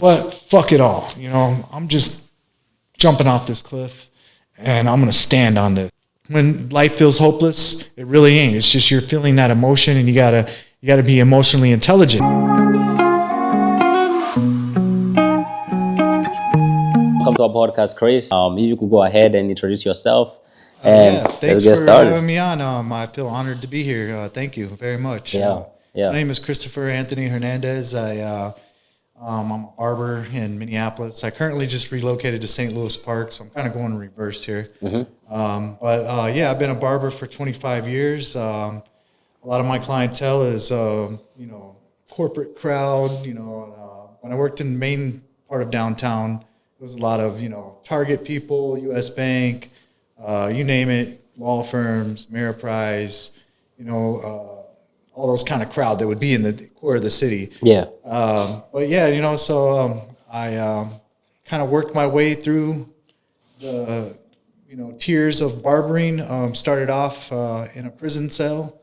But fuck it all, I'm just jumping off this cliff, and I'm gonna stand on this. When life feels hopeless, it really ain't. It's just you're feeling that emotion, and you gotta be emotionally intelligent. Welcome to our podcast, Chris. If you could go ahead and introduce yourself. And thanks for having me on. I feel honored to be here. Thank you very much. Yeah. My name is Christopher Anthony Hernandez. I'm a barber in Minneapolis. I currently just relocated to St. Louis Park, so I'm kind of going in reverse here. I've been a barber for 25 years. A lot of my clientele is, corporate crowd. When I worked in the main part of downtown, it was a lot of, Target people, U.S. Bank, you name it, law firms, ''�𝒂𝒂𝒂𝒂𝒂𝒂𝒂𝒂𝒂💄 all those kind of crowd that would be in the core of the city. Yeah. I kind of worked my way through the, tiers of barbering. Started off in a prison cell,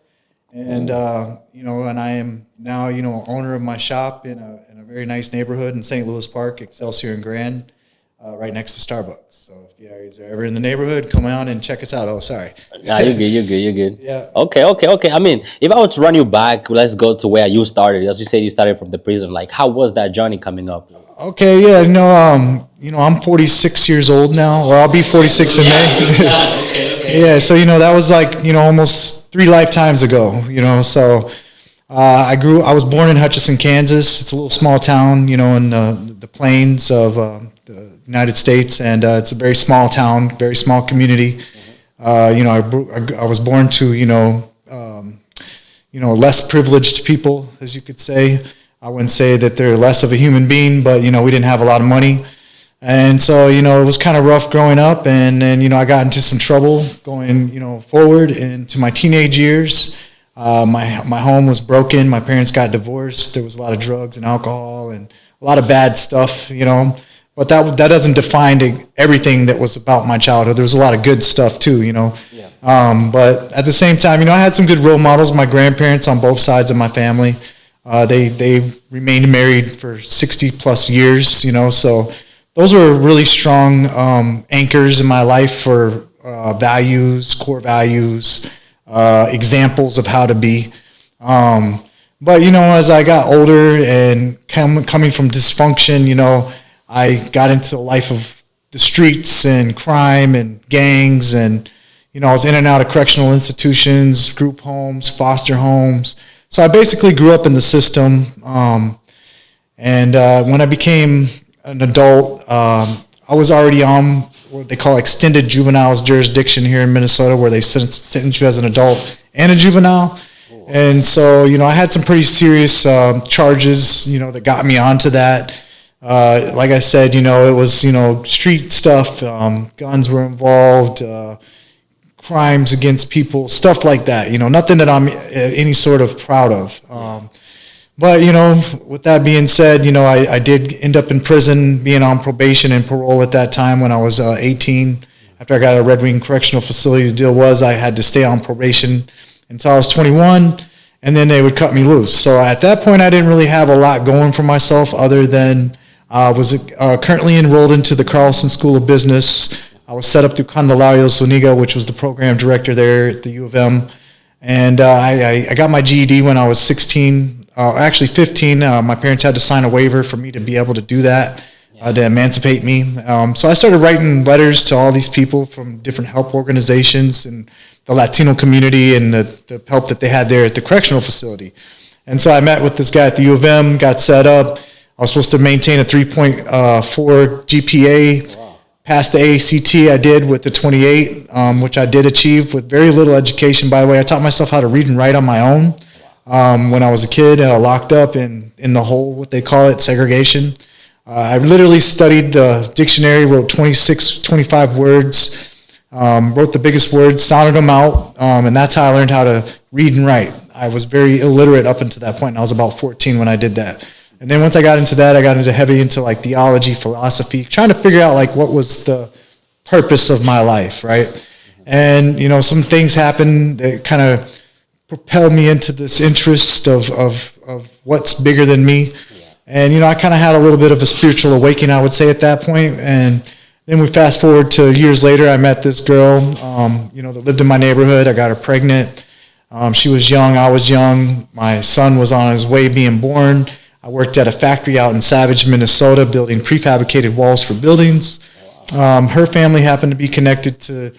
and and I am now owner of my shop in a very nice neighborhood in St. Louis Park, Excelsior and Grand. Right next to Starbucks. So if you guys are ever in the neighborhood, come on and check us out. Oh, sorry. Nah, you're good. Yeah. Okay. I mean, if I were to run you back, let's go to where you started. As you said, you started from the prison. Like, how was that journey coming up? Okay, yeah, I'm 46 years old now. Well, I'll be 46 in May. Okay. Yeah, so that was like almost 3 lifetimes ago. I was born in Hutchinson, Kansas. It's a little small town, in the plains of the United States, and it's a very small town, very small community. I was born to less privileged people, as you could say. I wouldn't say that they're less of a human being, but we didn't have a lot of money, and so it was kind of rough growing up. And then I got into some trouble going forward into my teenage years. My home was broken. My parents got divorced. There was a lot of drugs and alcohol and a lot of bad stuff, But that doesn't define everything that was about my childhood. There was a lot of good stuff too, Yeah. But at the same time, I had some good role models. My grandparents on both sides of my family, they remained married for 60 plus years, So those were really strong anchors in my life for values, core values. Examples of how to be. But as I got older and coming from dysfunction, I got into the life of the streets and crime and gangs, and I was in and out of correctional institutions, group homes, foster homes. So I basically grew up in the system. And when I became an adult, I was already on what they call extended juveniles jurisdiction here in Minnesota, where they sentence you as an adult and a juvenile. And so, I had some pretty serious charges, that got me onto that. Like I said, it was, street stuff, guns were involved, crimes against people, stuff like that, nothing that I'm any sort of proud of. But, with that being said, I did end up in prison, being on probation and parole at that time when I was 18. After I got out of Red Wing Correctional Facility, the deal was I had to stay on probation until I was 21, and then they would cut me loose. So at that point, I didn't really have a lot going for myself other than I was currently enrolled into the Carlson School of Business. I was set up through Candelario Zuniga, which was the program director there at the U of M. And I got my GED when I was 16. Actually 15, my parents had to sign a waiver for me to be able to do that, to emancipate me. So I started writing letters to all these people from different help organizations and the Latino community and the help that they had there at the correctional facility. And so I met with this guy at the U of M, got set up. I was supposed to maintain a 3.4 GPA, passed the AACT I did with the 28, which I did achieve with very little education, by the way. I taught myself how to read and write on my own. When I was a kid, locked up in the hole, what they call it, segregation. I literally studied the dictionary, wrote 25 words, wrote the biggest words, sounded them out, and that's how I learned how to read and write. I was very illiterate up until that point, and I was about 14 when I did that. And then once I got into that, I got heavy into like theology, philosophy, trying to figure out like what was the purpose of my life, right? And, some things happened that kind of propelled me into this interest of what's bigger than me. And, I kind of had a little bit of a spiritual awakening, I would say, at that point. And then we fast forward to years later, I met this girl, that lived in my neighborhood. I got her pregnant. She was young. I was young. My son was on his way being born. I worked at a factory out in 𝒂𝒏𝒕, Minnesota, building prefabricated walls for buildings. Her family happened to be connected to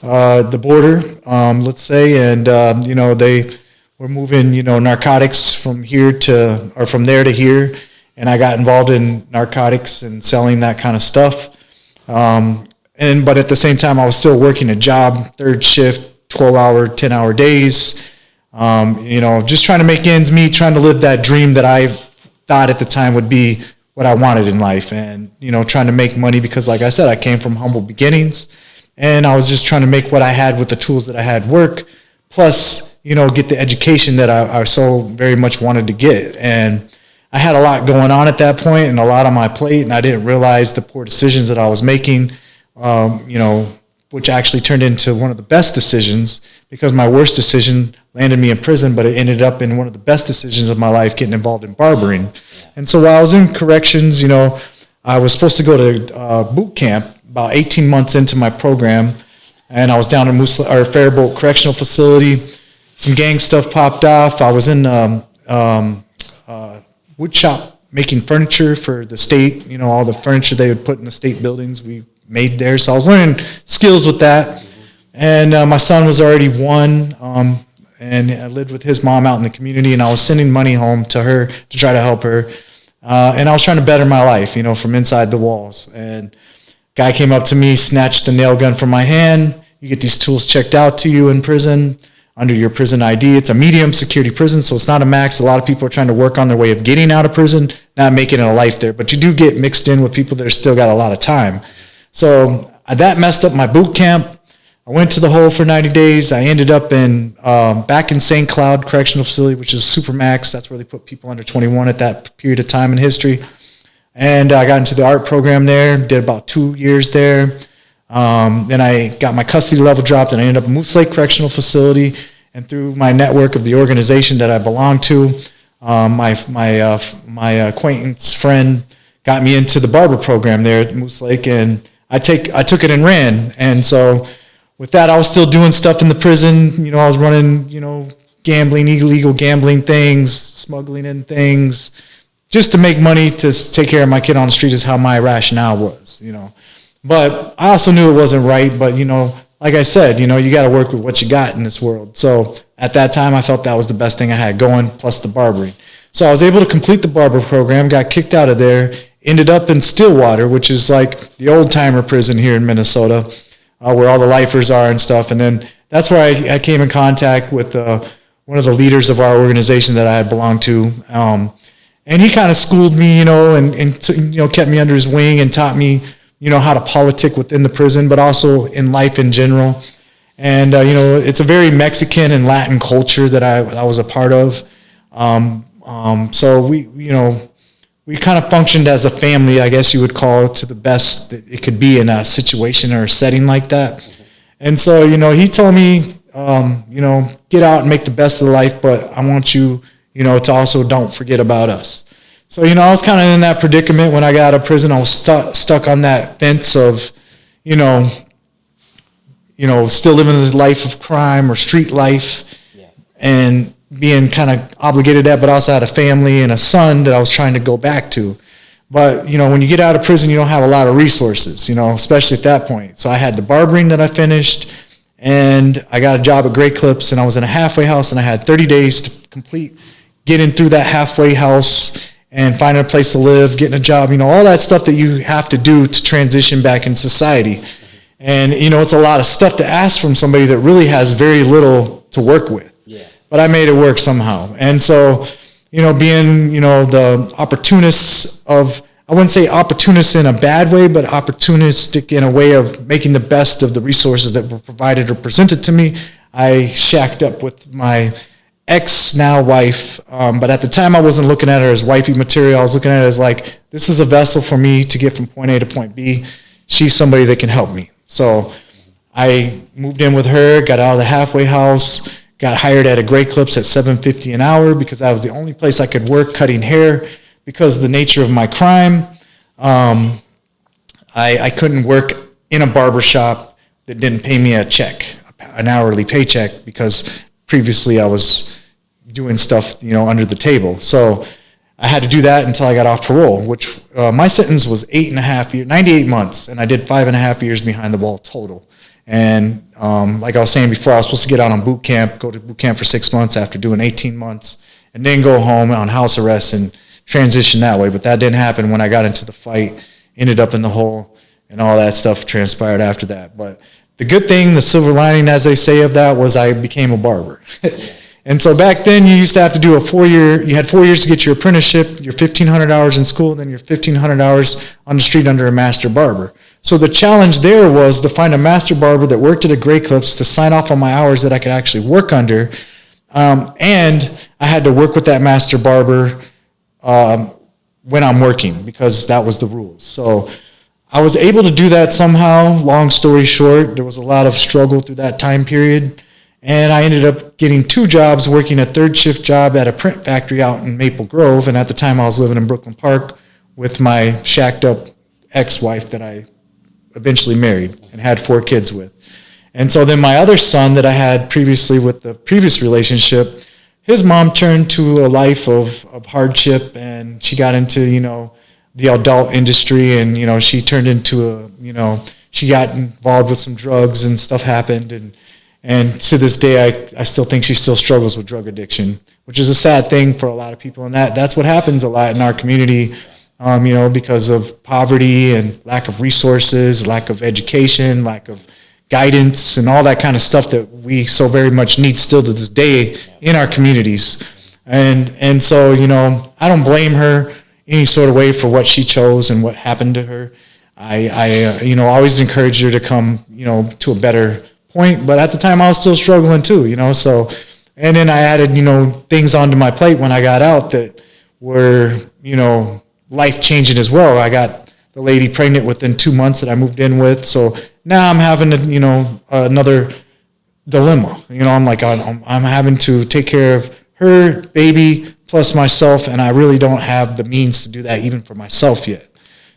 the border, let's say, and, they were moving, narcotics from there to here. And I got involved in narcotics and selling that kind of stuff. But at the same time, I was still working a job, third shift, 12-hour, 10-hour days, just trying to make ends meet, trying to live that dream that I thought at the time would be what I wanted in life. And, trying to make money because, like I said, I came from humble beginnings. And I was just trying to make what I had with the tools that I had work, plus, get the education that I so very much wanted to get. And I had a lot going on at that point and a lot on my plate, and I didn't realize the poor decisions that I was making, which actually turned into one of the best decisions, because my worst decision landed me in prison, but it ended up in one of the best decisions of my life, getting involved in barbering. And so while I was in corrections, I was supposed to go to boot camp about 18 months into my program, and I was down at 𝒂𝒂𝒂𝒂𝒂𝒂 Correctional Facility. Some gang stuff popped off. I was in wood shop making furniture for the state, all the furniture they would put in the state buildings we made there. So I was learning skills with that. And my son was already one, and I lived with his mom out in the community, and I was sending money home to her to try to help her. And I was trying to better my life, from inside the walls. And guy came up to me, snatched a nail gun from my hand. You get these tools checked out to you in prison under your prison ID. It's a medium security prison, so it's not a max. A lot of people are trying to work on their way of getting out of prison, not making it a life there. But you do get mixed in with people that are still got a lot of time. So that messed up my boot camp. I went to the hole for 90 days. I ended up back in St. Cloud Correctional Facility, which is Supermax. That's where they put people under 21 at that period of time in history. And I got into the art program there, did about 2 years there. Then I got my custody level dropped, and I ended up in Moose Lake Correctional Facility. And through my network of the organization that I belong to, my acquaintance friend got me into the barber program there at Moose Lake, and I took it and ran. And so with that, I was still doing stuff in the prison. I was running, gambling, illegal gambling things, smuggling in things, just to make money to take care of my kid on the street is how my rationale was, But I also knew it wasn't right. But, like I said, you got to work with what you got in this world. So at that time, I felt that was the best thing I had going, plus the barbering. So I was able to complete the barber program, got kicked out of there, ended up in Stillwater, which is like the old-timer prison here in Minnesota, where all the lifers are and stuff. And then that's where I came in contact with one of the leaders of our organization that I had belonged to. And he kind of schooled me, and kept me under his wing and taught me, how to politic within the prison, but also in life in general. And, it's a very Mexican and Latin culture that I was a part of. So we kind of functioned as a family, I guess you would call it, to the best that it could be in a situation or a setting like that. And so, he told me, get out and make the best of life, but I want you, to also don't forget about us. So, I was kind of in that predicament when I got out of prison. I was stuck on that fence of, still living this life of crime or street life, and being kind of obligated to that, but also had a family and a son that I was trying to go back to. But, when you get out of prison, you don't have a lot of resources, especially at that point. So I had the barbering that I finished, and I got a job at 𝒂𝒂𝒂𝒂𝒂𝒂𝒂 and I was in a halfway house, and I had 30 days to complete getting through that halfway house and finding a place to live, getting a job, all that stuff that you have to do to transition back in society. And, it's a lot of stuff to ask from somebody that really has very little to work with. Yeah. But I made it work somehow. And so, being, the opportunist of, I wouldn't say opportunist in a bad way, but opportunistic in a way of making the best of the resources that were provided or presented to me, I shacked up with my now wife, but at the time I wasn't looking at her as wifey material. I was looking at it as like, this is a vessel for me to get from point A to point B. She's somebody that can help me. So I moved in with her, got out of the halfway house, got hired at a 𝒂𝒂𝒂𝒂𝒂𝒂𝒂𝒂 at $7.50 an hour because that was the only place I could work cutting hair. because of the nature of my crime, I couldn't work in a barber shop that didn't pay me a check, an hourly paycheck, because previously I was doing stuff, under the table. So I had to do that until I got off parole, which my sentence was 8.5 years, 98 months, and I did 5.5 years behind the wall total. And like I was saying before, I was supposed to get out on boot camp, go to boot camp for 6 months after doing 18 months, and then go home on house arrest and transition that way. But that didn't happen when I got into the fight, ended up in the hole, and all that stuff transpired after that. But the good thing, the silver lining, as they say, of that was I became a barber. And so back then you used to have to do you had 4 years to get your apprenticeship, your 1,500 hours in school, and then your 1,500 hours on the street under a master barber. So the challenge there was to find a master barber that worked at a 𝒂𝒂𝒂𝒂 to sign off on my hours that I could actually work under. And I had to work with that master barber when I'm working, because that was the rules. So I was able to do that somehow. Long story short, there was a lot of struggle through that time period. And I ended up getting 2 jobs, working a 3rd shift job at a print factory out in Maple Grove. And at the time I was living in Brooklyn Park with my shacked up ex-wife that I eventually married and had 4 kids with. And so then my other son that I had previously with the previous relationship, his mom turned to a life of hardship, and she got into, the adult industry, and, she turned into she got involved with some drugs and stuff happened. And to this day, I still think she still struggles with drug addiction, which is a sad thing for a lot of people. And that's what happens a lot in our community, because of poverty and lack of resources, lack of education, lack of guidance, and all that kind of stuff that we so very much need still to this day in our communities. And so, I don't blame her any sort of way for what she chose and what happened to her. I always encouraged her to come, to a better point, but at the time I was still struggling too, so, and then I added, things onto my plate when I got out that were, life-changing as well. I got the lady pregnant within 2 months that I moved in with, so now I'm having, another dilemma. I'm like, I'm having to take care of her, baby, plus myself, and I really don't have the means to do that even for myself yet.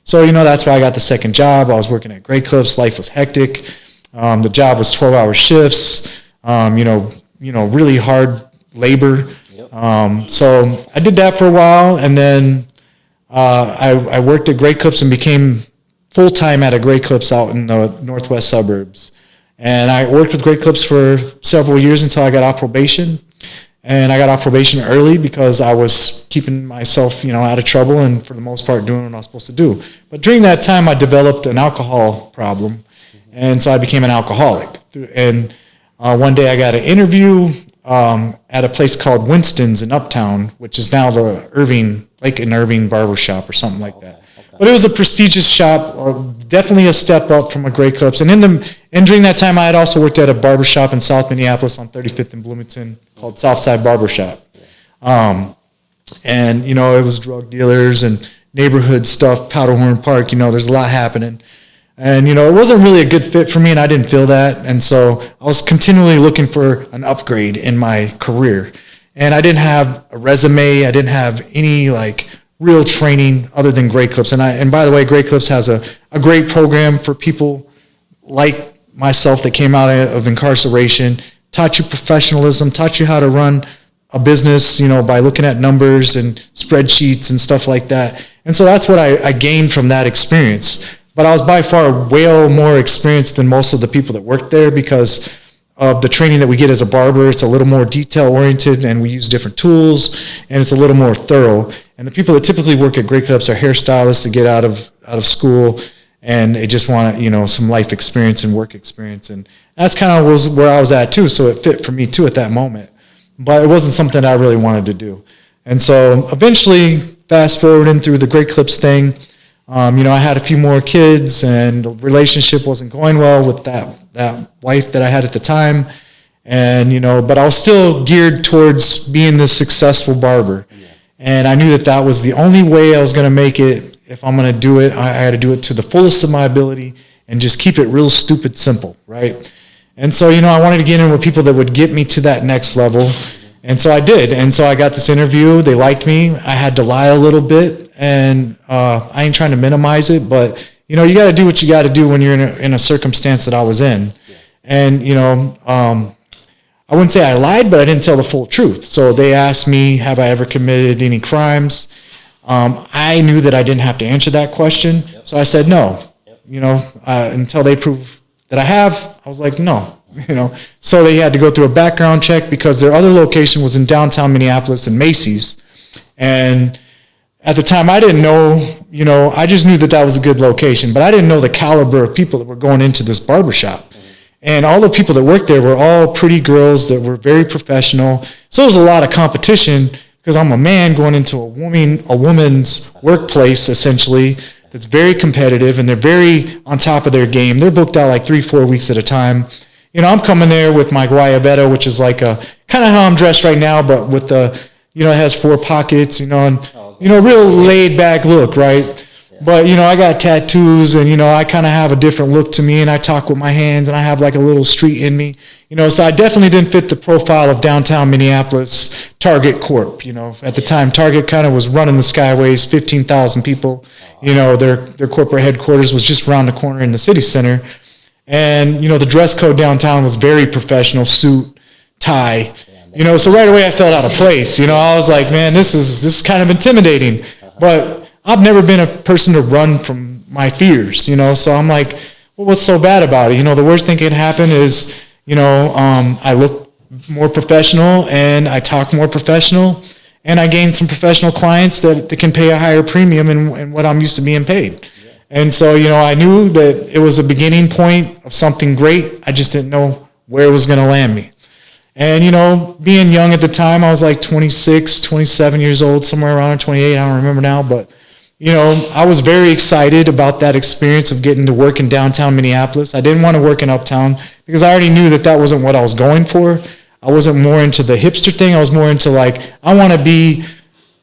So, that's why I got the 2nd job. I was working at 𝒂𝒂𝒂𝒂. Life was hectic. The job was 12-hour shifts, really hard labor. Yep. So I did that for a while, and then I worked at 𒂂𝒂𝒂𝒂 and became full-time at a 𒂂𝒂𝒂𝒂 out in the northwest suburbs. And I worked with 𒂂𝒂𝒂𝒂 for several years until I got off probation. And I got off probation early because I was keeping myself, out of trouble and for the most part doing what I was supposed to do. But during that time, I developed an alcohol problem. And so I became an alcoholic. And one day I got an interview at a place called Winston's in Uptown, which is now the Lake and Irving barber shop or something like that. Okay. But it was a prestigious shop, definitely a step up from a 𝒂𝒂𝒂𝒂𝒂. And during that time, I had also worked at a barber shop in South Minneapolis on 35th and Bloomington called Southside Barber Shop. And, it was drug dealers and neighborhood stuff, Powderhorn Park, there's a lot happening. And, it wasn't really a good fit for me, and I didn't feel that. And so I was continually looking for an upgrade in my career. And I didn't have a resume. I didn't have any, real training other than 𝒂𝒂𝒂𝒂𝒂. And by the way, 𝒂𝒂𝒂𝒂𝒂 has a great program for people like myself that came out of incarceration, taught you professionalism, taught you how to run a business, by looking at numbers and spreadsheets and stuff like that. And so that's what I gained from that experience. But I was by far way more experienced than most of the people that worked there because of the training that we get as a barber. It's a little more detail-oriented, and we use different tools, and it's a little more thorough. And the people that typically work at 𒂂𝒂𝒂𝒂𝒂 are hairstylists that get out of school, and they just want some life experience and work experience. And that's kind of where I was at, too, so it fit for me, too, at that moment. But it wasn't something I really wanted to do. And so eventually, fast-forwarding through the 𝒂𝒂𝒂𝒂𝒂𝒂𝒂 thing, I had a few more kids, and the relationship wasn't going well with that wife that I had at the time. And, but I was still geared towards being this successful barber. Yeah. And I knew that was the only way I was going to make it. If I'm going to do it, I had to do it to the fullest of my ability and just keep it real stupid simple, right? And so, I wanted to get in with people that would get me to that next level. And so I did. And so I got this interview. They liked me. I had to lie a little bit, and I ain't trying to minimize it, but you know, you got to do what you got to do when you're in a circumstance that I was in. And, you know, I wouldn't say I lied, but I didn't tell the full truth. So they asked me, have I ever committed any crimes? I knew that I didn't have to answer that question. So I said no, you know, until they prove that I have. I was like, no, you know. So they had to go through a background check because their other location was in downtown Minneapolis in Macy's. And at the time, I didn't know, you know, I just knew that that was a good location, but I didn't know the caliber of people that were going into this barbershop. And all the people that worked there were all pretty girls that were very professional. So there was a lot of competition because I'm a man going into a woman's workplace, essentially, that's very competitive, and they're very on top of their game. They're booked out like 3-4 weeks at a time. You know, I'm coming there with my 𝒂𝒂𝒓, which is like a kind of how I'm dressed right now, but with the, you know, it has 4 pockets, you know, and, you know, real laid back look, right? But, you know, I got tattoos, and, you know, I kind of have a different look to me, and I talk with my hands, and I have like a little street in me, you know, so I definitely didn't fit the profile of downtown Minneapolis Target Corp. You know, at the time, Target kind of was running the skyways, 15,000 people, you know, their corporate headquarters was just around the corner in the city center. And, you know, the dress code downtown was very professional, suit, tie, you know, so right away I felt out of place. You know, I was like, man, this is kind of intimidating, but I've never been a person to run from my fears, you know, so I'm like, well, what's so bad about it? You know, the worst thing that can happen is, you know, I look more professional, and I talk more professional, and I gain some professional clients that can pay a higher premium in what I'm used to being paid. And so, you know, I knew that it was a beginning point of something great. I just didn't know where it was going to land me. And, you know, being young at the time, I was like 26, 27 years old, somewhere around 28, I don't remember now. But, you know, I was very excited about that experience of getting to work in downtown Minneapolis. I didn't want to work in uptown because I already knew that that wasn't what I was going for. I wasn't more into the hipster thing. I was more into like, I want to be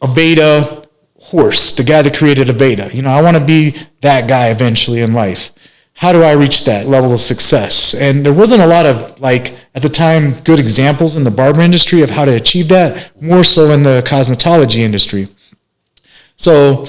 a Beta horse, the guy that created a Beta. You know, I want to be that guy eventually in life. How do I reach that level of success? And there wasn't a lot of, like, at the time, good examples in the barber industry of how to achieve that, more so in the cosmetology industry. So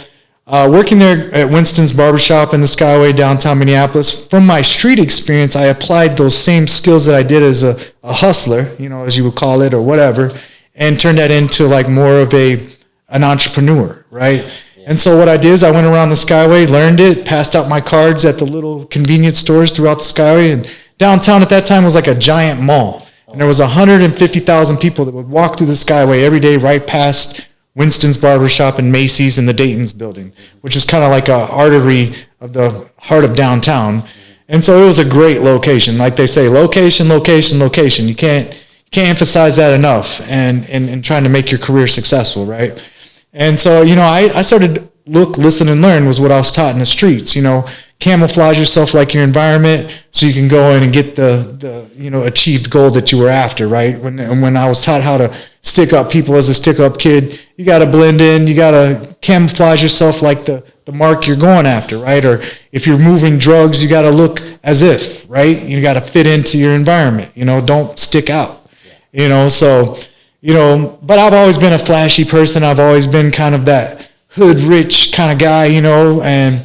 working there at Winston's Barbershop in the Skyway, downtown Minneapolis, from my street experience, I applied those same skills that I did as a hustler, you know, as you would call it, or whatever, and turned that into, like, more of an entrepreneur, right? And so what I did is I went around the Skyway, learned it, passed out my cards at the little convenience stores throughout the Skyway. And downtown at that time was like a giant mall. And there was 150,000 people that would walk through the Skyway every day right past Winston's Barbershop and Macy's and the Dayton's building, which is kind of like a artery of the heart of downtown. And so it was a great location. Like they say, location, location, location. You can't emphasize that enough and trying to make your career successful, right? And so, you know, I started look, listen, and learn was what I was taught in the streets. You know, camouflage yourself like your environment so you can go in and get the you know, achieved goal that you were after, right? When I was taught how to stick up people as a stick-up kid, you got to blend in, you got to camouflage yourself like the mark you're going after, right? Or if you're moving drugs, you got to look as if, right? You got to fit into your environment, you know, don't stick out, you know, so... You know, but I've always been a flashy person. I've always been kind of that hood rich kind of guy, you know, and,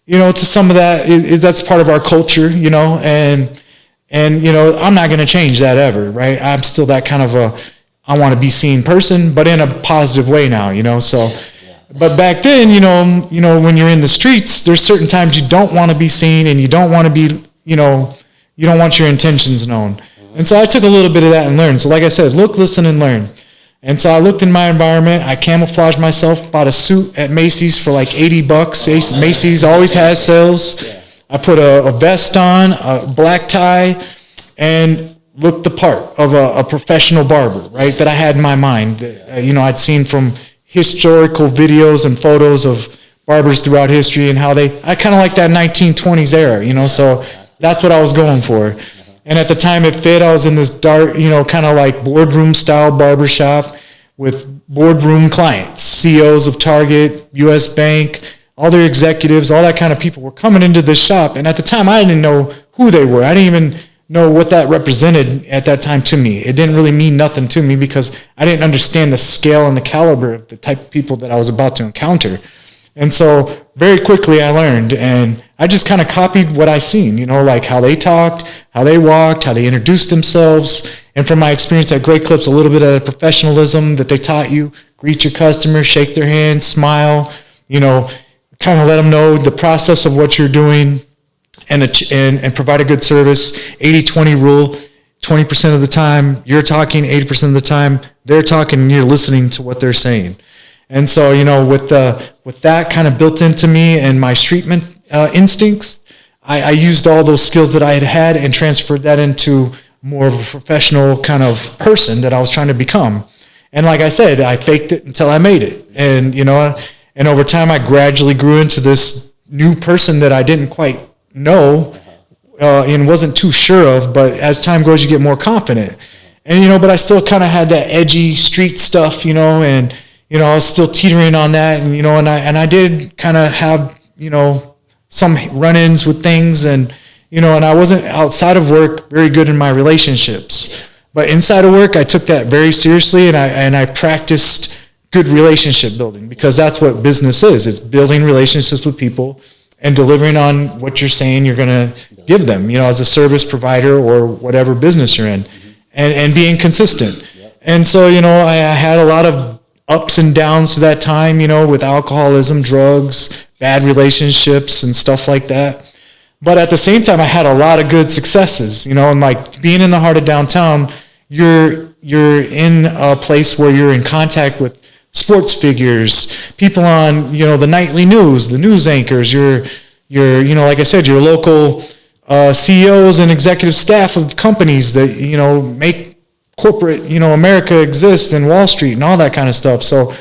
you know, to some of that, that's part of our culture, you know, and, you know, I'm not going to change that ever, right? I'm still that kind of I want to be seen person, but in a positive way now, you know, so, but back then, you know, when you're in the streets, there's certain times you don't want to be seen and you don't want to be, you know, you don't want your intentions known. And so I took a little bit of that and learned. So like I said, look, listen, and learn. And so I looked in my environment. I camouflaged myself, bought a suit at Macy's for like $80. Macy's always has sales. I put a vest on, a black tie, and looked the part of a professional barber, right, that I had in my mind. That, you know, I'd seen from historical videos and photos of barbers throughout history and how I kind of like that 1920s era, you know, so that's what I was going for. And at the time it fit. I was in this dark, you know, kind of like boardroom style barbershop with boardroom clients, CEOs of Target, US Bank, all their executives, all that kind of people were coming into this shop. And at the time I didn't know who they were. I didn't even know what that represented at that time to me. It didn't really mean nothing to me because I didn't understand the scale and the caliber of the type of people that I was about to encounter. And so very quickly I learned, and I just kind of copied what I seen, like how they talked, how they walked, how they introduced themselves. And from my experience at Great Clips, a little bit of professionalism that they taught you: greet your customers, shake their hand, smile, kind of let them know the process of what you're doing, and provide a good service. 80-20 rule: 20% of the time you're talking, 80% of the time they're talking, and you're listening to what they're saying. And so, with that kind of built into me and my streetman instincts, I used all those skills that I had and transferred that into more of a professional kind of person that I was trying to become. And like I said, I faked it until I made it. And, and over time I gradually grew into this new person that I didn't quite know and wasn't too sure of. But as time goes, you get more confident. And, but I still kind of had that edgy street stuff, and I was still teetering on that, and I did kind of have, some run-ins with things, and I wasn't outside of work very good in my relationships, but inside of work, I took that very seriously, and I practiced good relationship building, because that's what business is. It's building relationships with people and delivering on what you're saying you're going to give them, as a service provider or whatever business you're in, and being consistent. And so, I had a lot of ups and downs to that time, with alcoholism, drugs, bad relationships, and stuff like that. But at the same time, I had a lot of good successes, and like being in the heart of downtown, you're in a place where you're in contact with sports figures, people on, the nightly news, the news anchors, your like I said, your local CEOs and executive staff of companies that, make corporate, America exists, and Wall Street and all that kind of stuff. So,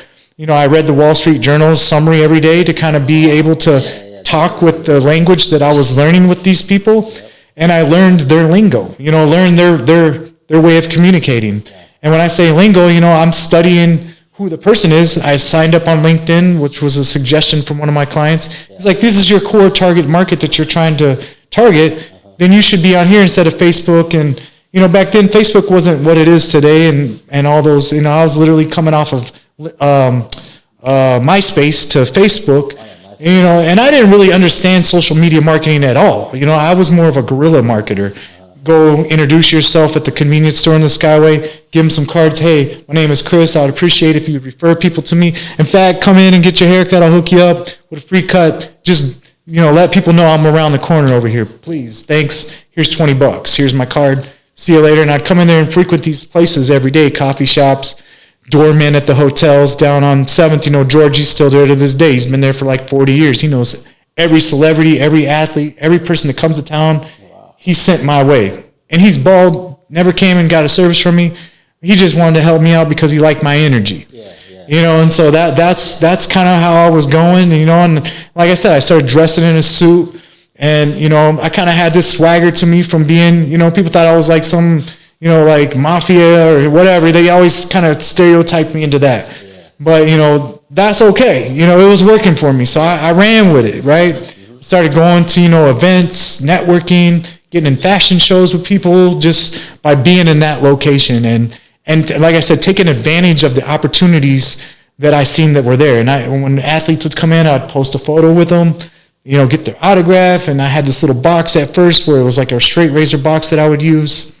I read the Wall Street Journal's summary every day to kind of be able to talk with the language that I was learning with these people. And I learned their lingo, learned their way of communicating. And when I say lingo, I'm studying who the person is. I signed up on LinkedIn, which was a suggestion from one of my clients. He's like, this is your core target market that you're trying to target. Then you should be on here instead of Facebook. And back then, Facebook wasn't what it is today, and all those, I was literally coming off of MySpace to Facebook, and I didn't really understand social media marketing at all. I was more of a guerrilla marketer. Go introduce yourself at the convenience store in the Skyway, give them some cards. Hey, my name is Chris. I would appreciate if you would refer people to me. In fact, come in and get your hair cut. I'll hook you up with a free cut. Just, let people know I'm around the corner over here. Please, thanks. Here's $20. Here's my card. See you later. And I'd come in there and frequent these places every day, coffee shops, doormen at the hotels down on 7th. Georgie's still there to this day. He's been there for like 40 years. He knows every celebrity, every athlete, every person that comes to town. Wow. He's sent my way. And he's bald, never came and got a service from me. He just wanted to help me out because he liked my energy. And so that's kind of how I was going, and like I said, I started dressing in a suit. And, I kind of had this swagger to me from being, people thought I was like some, like mafia or whatever. They always kind of stereotyped me into that. Yeah. But, that's okay. It was working for me. So I ran with it, right? Mm-hmm. Started going to, events, networking, getting in fashion shows with people just by being in that location. And like I said, taking advantage of the opportunities that I seen that were there. And when athletes would come in, I'd post a photo with them, get their autograph. And I had this little box at first where it was like a straight razor box that I would use.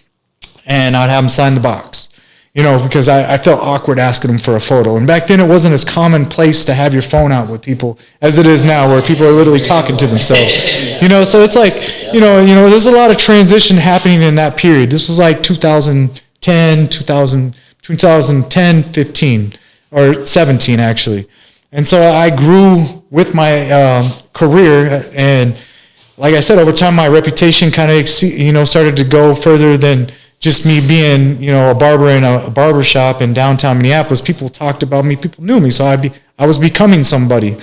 And I'd have them sign the box, because I felt awkward asking them for a photo. And back then it wasn't as commonplace to have your phone out with people as it is now, where people are literally talking to themselves, so it's like, there's a lot of transition happening in that period. This was like 2010, 15, or 17 actually. And so I grew with my career, and like I said, over time my reputation kind of started to go further than just me being a barber in a barber shop in downtown Minneapolis. People talked about me, people knew me, so I was becoming somebody,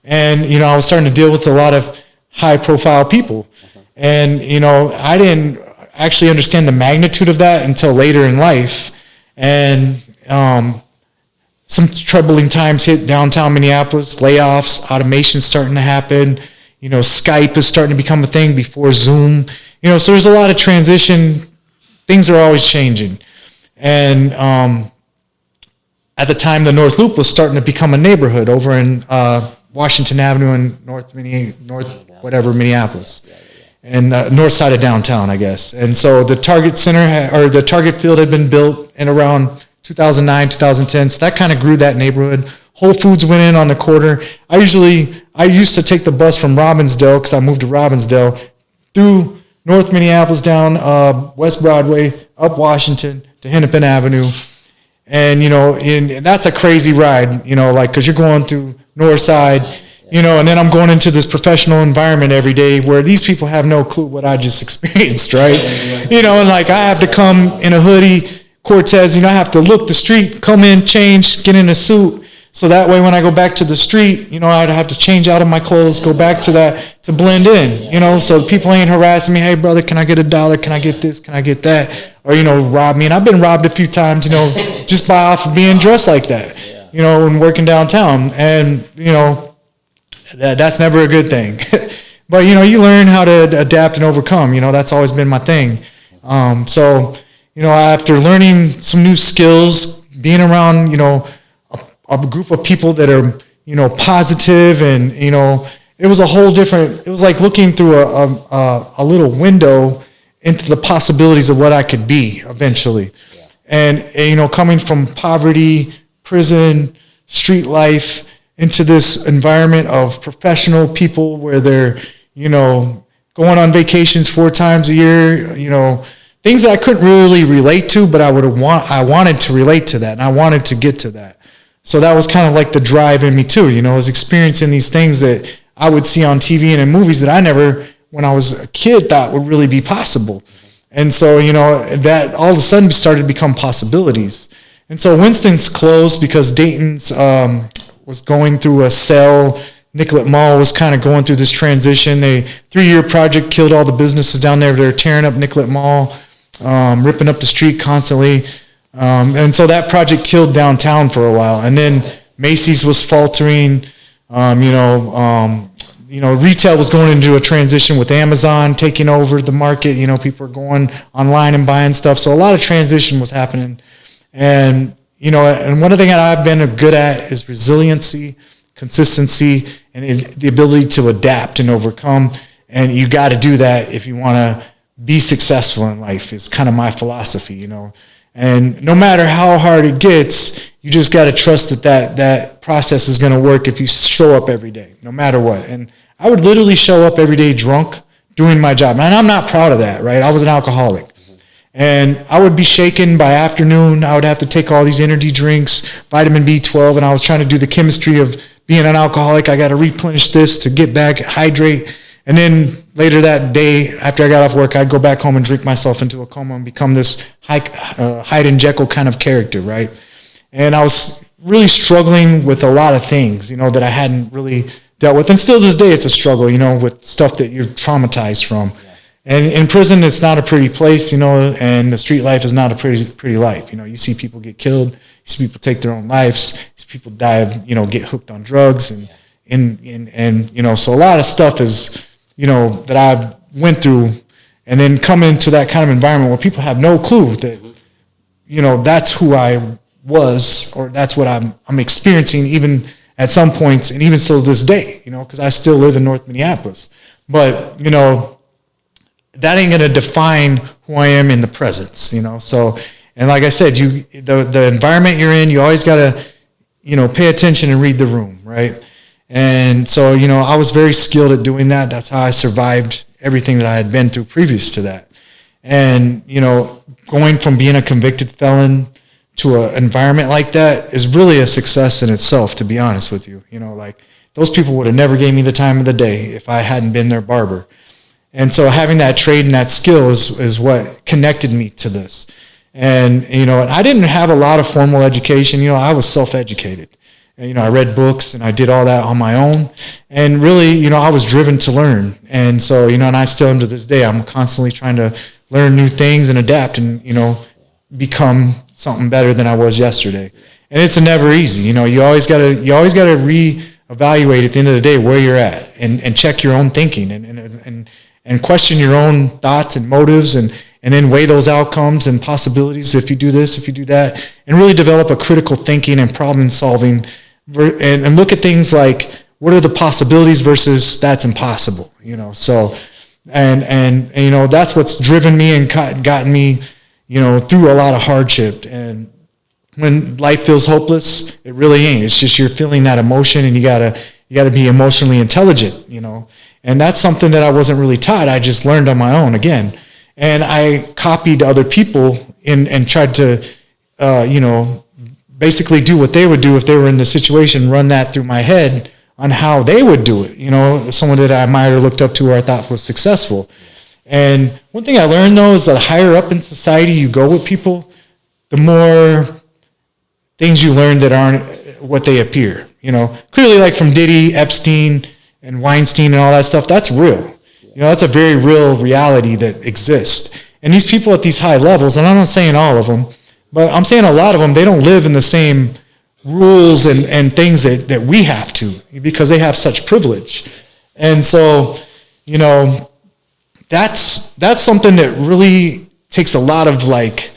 and I was starting to deal with a lot of high profile people, and I didn't actually understand the magnitude of that until later in life, and some troubling times hit downtown Minneapolis, layoffs, automation starting to happen, Skype is starting to become a thing before Zoom. So there's a lot of transition. Things are always changing. And at the time, the North Loop was starting to become a neighborhood over in Washington Avenue in Minneapolis. And north side of downtown, I guess. And so the Target Center or the Target Field had been built in around 2009, 2010. So that kind of grew that neighborhood. Whole Foods went in on the corner. I used to take the bus from Robbinsdale, because I moved to Robbinsdale, through North Minneapolis, down West Broadway, up Washington to Hennepin Avenue. And, and that's a crazy ride, because you're going through North Side, and then I'm going into this professional environment every day where these people have no clue what I just experienced, right? And I have to come in a hoodie, Cortez, I have to look the street, come in, change, get in a suit. So that way when I go back to the street, I'd have to change out of my clothes, go back to that to blend in, so people ain't harassing me. Hey, brother, can I get $1? Can I get this? Can I get that? Or, rob me. And I've been robbed a few times, just by off of being dressed like that, and working downtown. And, that's never a good thing. But, you learn how to adapt and overcome. That's always been my thing. So, after learning some new skills, being around, a group of people that are, positive, and, it was a whole different, it was like looking through a little window into the possibilities of what I could be eventually. And, coming from poverty, prison, street life, into this environment of professional people where they're, going on vacations 4 times a year, things that I couldn't really relate to, but I wanted to relate to that, and I wanted to get to that. So that was kind of like the drive in me too, I was experiencing these things that I would see on TV and in movies that I never, when I was a kid, thought would really be possible. And so, that all of a sudden started to become possibilities. And so Winston's closed because Dayton's was going through a sale. Nicollet Mall was kind of going through this transition. A 3-year project killed all the businesses down there. They're tearing up Nicollet Mall, ripping up the street constantly. And so that project killed downtown for a while. And then Macy's was faltering. Retail was going into a transition with Amazon taking over the market. People are going online and buying stuff. So a lot of transition was happening. And, and one of the things that I've been good at is resiliency, consistency, and the ability to adapt and overcome. And you got to do that if you want to be successful in life, is kind of my philosophy, And no matter how hard it gets, you just got to trust that process is going to work if you show up every day, no matter what. And I would literally show up every day drunk doing my job. And I'm not proud of that, right? I was an alcoholic. And I would be shaken by afternoon. I would have to take all these energy drinks, vitamin B12, and I was trying to do the chemistry of being an alcoholic. I got to replenish this to get back, hydrate. And then later that day, after I got off work, I'd go back home and drink myself into a coma and become this Hyde and Jekyll kind of character, right? And I was really struggling with a lot of things, that I hadn't really dealt with. And still to this day, it's a struggle, with stuff that you're traumatized from. And in prison, it's not a pretty place, and the street life is not a pretty life. You see people get killed, you see people take their own lives, you see people die of, get hooked on drugs, and so a lot of stuff is, that I went through, and then come into that kind of environment where people have no clue that, that's who I was, or that's what I'm experiencing, even at some points, and even still this day, because I still live in North Minneapolis. But, that ain't going to define who I am in the presence, So, and like I said, the environment you're in, you always got to, pay attention and read the room, right? And so, I was very skilled at doing that. That's how I survived everything that I had been through previous to that. And, going from being a convicted felon to an environment like that is really a success in itself, to be honest with you. Those people would have never gave me the time of the day if I hadn't been their barber. And so having that trade and that skill is what connected me to this. And, I didn't have a lot of formal education. I was self-educated. And, I read books and I did all that on my own. And really, I was driven to learn. And so, and I still am to this day. I'm constantly trying to learn new things and adapt and, become something better than I was yesterday. And it's never easy. You always got to evaluate at the end of the day where you're at, and check your own thinking, and question your own thoughts and motives, and then weigh those outcomes and possibilities if you do this, if you do that, and really develop a critical thinking and problem solving, and look at things like, what are the possibilities versus that's impossible, so, and that's what's driven me and gotten me, through a lot of hardship. And when life feels hopeless, it really ain't. It's just you're feeling that emotion, and you gotta be emotionally intelligent, and that's something that I wasn't really taught. I just learned on my own again. And I copied other people and tried to, basically do what they would do if they were in the situation, run that through my head on how they would do it. Someone that I admired or looked up to or I thought was successful. And one thing I learned, though, is that the higher up in society you go with people, the more things you learn that aren't what they appear. Clearly, like from Diddy, Epstein, and Weinstein and all that stuff, that's real. That's a very real reality that exists. And these people at these high levels, and I'm not saying all of them, but I'm saying a lot of them, they don't live in the same rules and things that we have to, because they have such privilege. And so, that's something that really takes a lot of, like,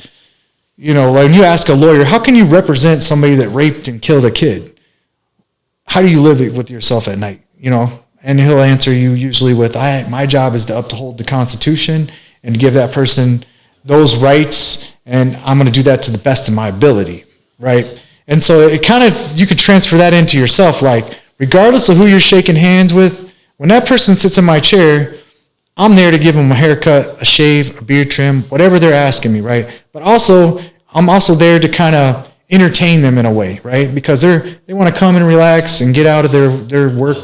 when you ask a lawyer, how can you represent somebody that raped and killed a kid? How do you live it with yourself at night, And he'll answer you usually with, my job is to uphold the Constitution and to give that person those rights, and I'm going to do that to the best of my ability, right? And so it kind of, you could transfer that into yourself, like, regardless of who you're shaking hands with, when that person sits in my chair, I'm there to give them a haircut, a shave, a beard trim, whatever they're asking me, right? But also, I'm also there to kind of entertain them in a way, right? Because they want to come and relax and get out of their work.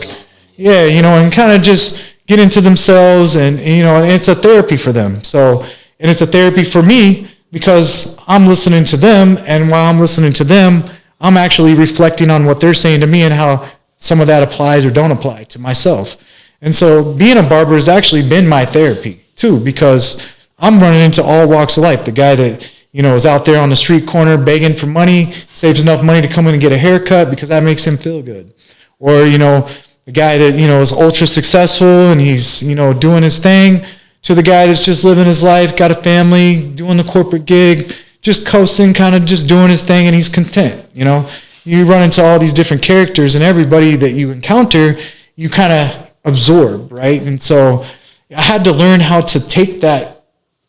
Yeah, and kind of just get into themselves, and it's a therapy for them. So, and it's a therapy for me because I'm listening to them, and while I'm listening to them, I'm actually reflecting on what they're saying to me and how some of that applies or don't apply to myself. And so being a barber has actually been my therapy too, because I'm running into all walks of life. The guy that, is out there on the street corner begging for money, saves enough money to come in and get a haircut because that makes him feel good. Or, the guy that, is ultra successful and he's, doing his thing, to the guy that's just living his life, got a family, doing the corporate gig, just coasting, kind of just doing his thing, and he's content, You run into all these different characters, and everybody that you encounter, you kind of absorb, right? And so I had to learn how to take that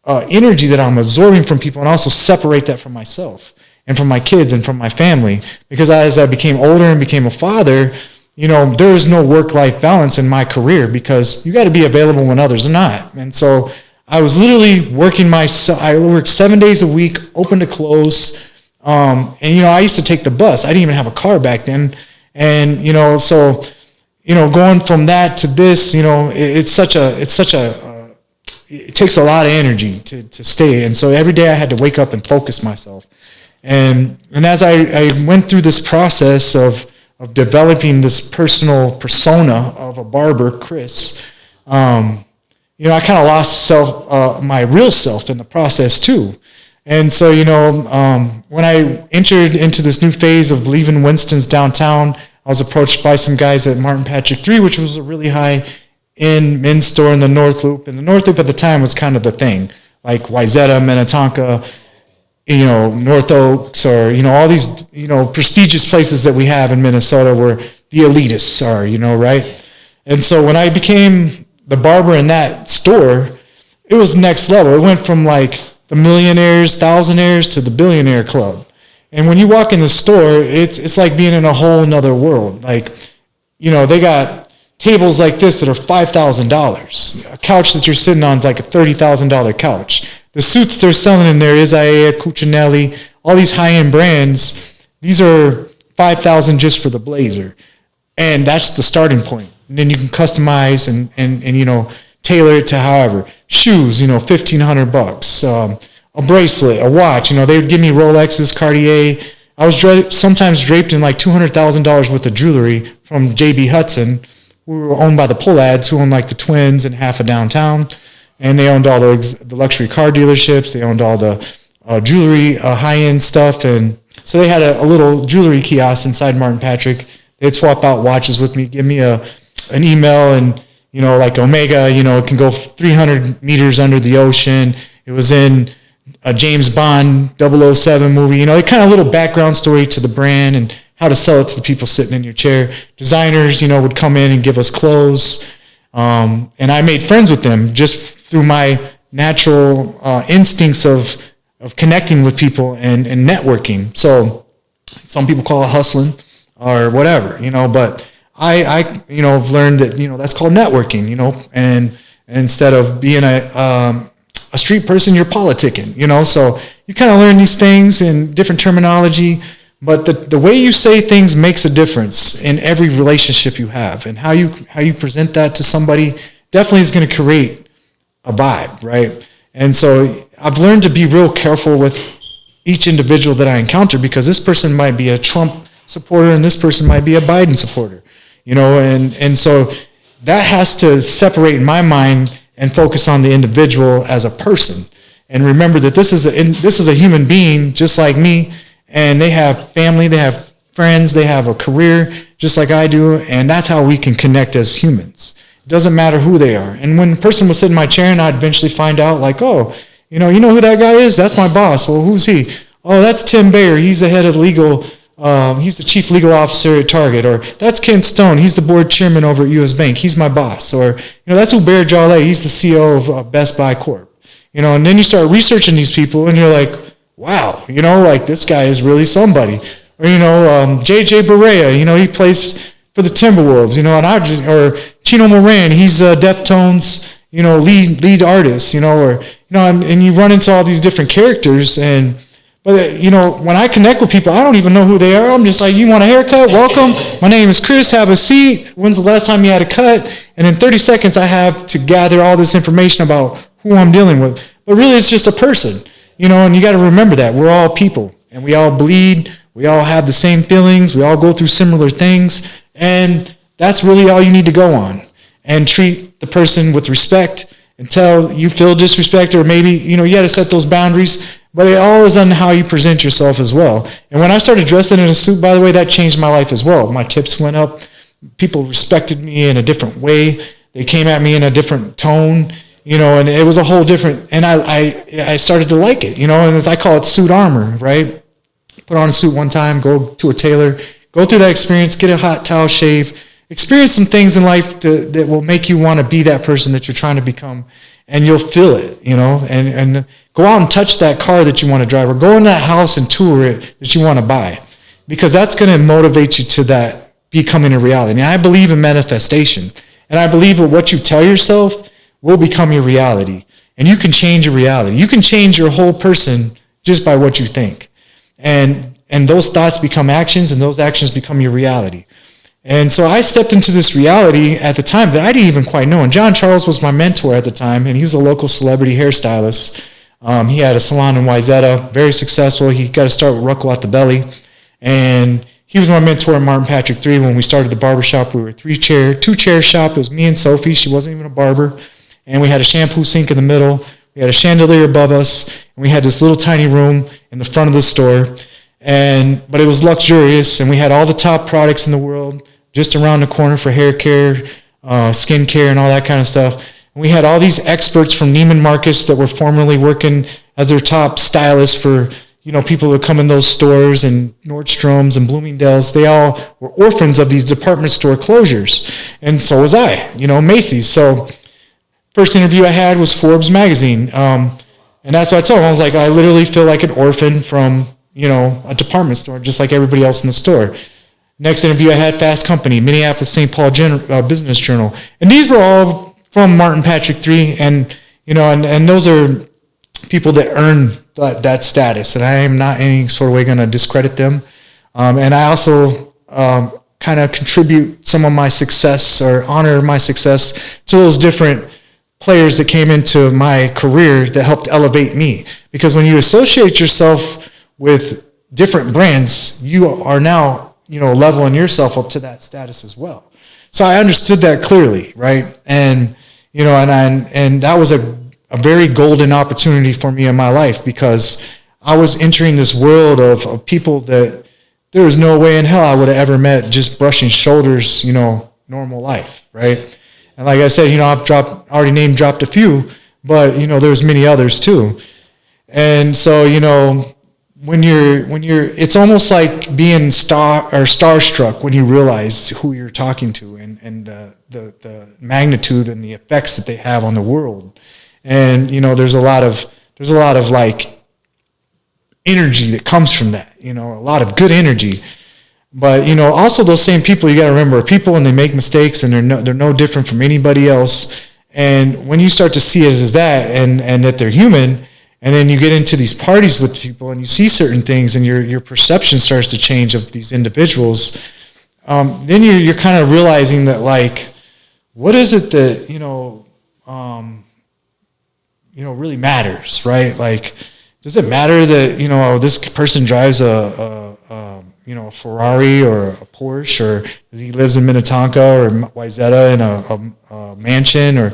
energy that I'm absorbing from people and also separate that from myself and from my kids and from my family. Because as I became older and became a father, there is no work-life balance in my career because you got to be available when others are not. And so I was literally working I worked 7 days a week, open to close. And, I used to take the bus. I didn't even have a car back then. And, so, going from that to this, it takes a lot of energy to stay. And so every day I had to wake up and focus myself. And as I went through this process of developing this personal persona of a barber, Chris, I kind of lost my real self in the process too. And so, when I entered into this new phase of leaving Winston's downtown, I was approached by some guys at Martin Patrick 3, which was a really high-end men's store in the North Loop. And the North Loop at the time was kind of the thing, like Wayzata, Minnetonka, North Oaks, or, all these, prestigious places that we have in Minnesota where the elitists are, right? And so when I became the barber in that store, it was next level. It went from like the millionaires, thousandaires to the billionaire club. And when you walk in the store, it's like being in a whole nother world. Like, they got tables like this that are $5,000. A couch that you're sitting on is like a $30,000 couch. The suits they're selling in there, 𝒂𝒑, Cucinelli, all these high-end brands, these are $5,000 just for the blazer. And that's the starting point. And then you can customize and tailor it to however. Shoes, $1,500. A bracelet, a watch. They would give me Rolexes, Cartier. I was sometimes draped in like $200,000 worth of jewelry from J.B. Hudson, who were owned by the Pullads, who owned like the Twins and half of downtown. And they owned all the luxury car dealerships. They owned all the jewelry, high-end stuff. And so they had a little jewelry kiosk inside Martin Patrick They'd swap out watches with me, give me an email, and like Omega, it can go 300 meters under the ocean. It was in a James Bond 007 movie. A kind of little background story to the brand and how to sell it to the people sitting in your chair. Designers, would come in and give us clothes. And I made friends with them just through my natural instincts of connecting with people and networking. So some people call it hustling or whatever, but I have learned that, that's called networking, and instead of being a street person, you're politicking, so you kind of learn these things in different terminology, but the way you say things makes a difference in every relationship you have, and how you present that to somebody definitely is going to create a vibe, right? And so I've learned to be real careful with each individual that I encounter, because this person might be a Trump supporter and this person might be a Biden supporter, and so that has to separate in my mind and focus on the individual as a person, and remember that this is a human being just like me, and they have family, they have friends, they have a career just like I do, and that's how we can connect as humans. It doesn't matter who they are. And when a person would sit in my chair, and I'd eventually find out, like, oh, you know who that guy is? That's my boss. Well, who's he? Oh, that's Tim Bayer. He's the head of legal. He's the chief legal officer at Target. Or that's Ken Stone. He's the board chairman over at U.S. Bank. He's my boss. Or that's 𝒂𝒊𝒓𝒄𝒖𝒄𝒄𝒄. He's the CEO of Best Buy Corp. And then you start researching these people, and you're like, wow, like this guy is really somebody. Or J.J. Barea. He plays for the Timberwolves. or Chino Moran. He's Deftones. Lead artist. And you run into all these different characters, but when I connect with people, I don't even know who they are. I'm just like, you want a haircut? Welcome. My name is Chris. Have a seat. When's the last time you had a cut? And in 30 seconds, I have to gather all this information about who I'm dealing with. But really, it's just a person, and you got to remember that we're all people, and we all bleed. We all have the same feelings. We all go through similar things, and that's really all you need to go on. And treat the person with respect until you feel disrespected, or maybe, you got to set those boundaries, but it all is on how you present yourself as well. And when I started dressing in a suit, by the way, that changed my life as well. My tips went up. People respected me in a different way. They came at me in a different tone, and it was a whole different, and I started to like it, and I call it suit armor, right? Put on a suit one time, go to a tailor, go through that experience, get a hot towel shave, experience some things in life that will make you want to be that person that you're trying to become, and you'll feel it, and go out and touch that car that you want to drive, or go in that house and tour it that you want to buy, because that's going to motivate you to that becoming a reality. And I believe in manifestation, and I believe that what you tell yourself will become your reality, and you can change your reality. You can change your whole person just by what you think, and those thoughts become actions, and those actions become your reality. And so I stepped into this reality at the time that I didn't even quite know. And John Charles was my mentor at the time, and he was a local celebrity hairstylist. He had a salon in Wayzata, very successful. He got to start with 𝒂𝒂𝒂𝒂𝒂. And he was my mentor at 𝒂𝒂𝒂𝒂𝒂 III when we started the barbershop. We were a two-chair shop. It was me and Sophie. She wasn't even a barber. And we had a shampoo sink in the middle. We had a chandelier above us. And we had this little tiny room in the front of the store. But it was luxurious, and we had all the top products in the world just around the corner for hair care, skin care, and all that kind of stuff. And we had all these experts from Neiman Marcus that were formerly working as their top stylists for, people that come in those stores, and Nordstrom's and Bloomingdale's. They all were orphans of these department store closures, and so was I, Macy's. So first interview I had was Forbes magazine, and that's what I told him. I was like, I literally feel like an orphan from a department store, just like everybody else in the store. Next interview I had, Fast Company, Minneapolis St. Paul Business Journal. And these were all from 𝒂𝒂𝒂𝒂𝒂 III, and those are people that earn that status, and I am not any sort of way going to discredit them. And I also kind of contribute some of my success, or honor my success, to those different players that came into my career that helped elevate me. Because when you associate yourself with different brands, you are now, leveling yourself up to that status as well. So I understood that clearly, right? And, and that was a very golden opportunity for me in my life, because I was entering this world of people that there was no way in hell I would have ever met just brushing shoulders, normal life, right? And like I said, I've already name dropped a few, but there's many others too. And so, when you're, it's almost like being starstruck when you realize who you're talking to and the magnitude and the effects that they have on the world. And there's a lot of like energy that comes from that. A lot of good energy. But also those same people, you got to remember, are people, and they make mistakes, and they're no different from anybody else. And when you start to see it as that, and that they're human, and then you get into these parties with people, and you see certain things, and your perception starts to change of these individuals. Then you're kind of realizing that, like, what is it that really matters, right? Like, does it matter that this person drives a Ferrari or a Porsche, or he lives in Minnetonka or Wayzata in a mansion, or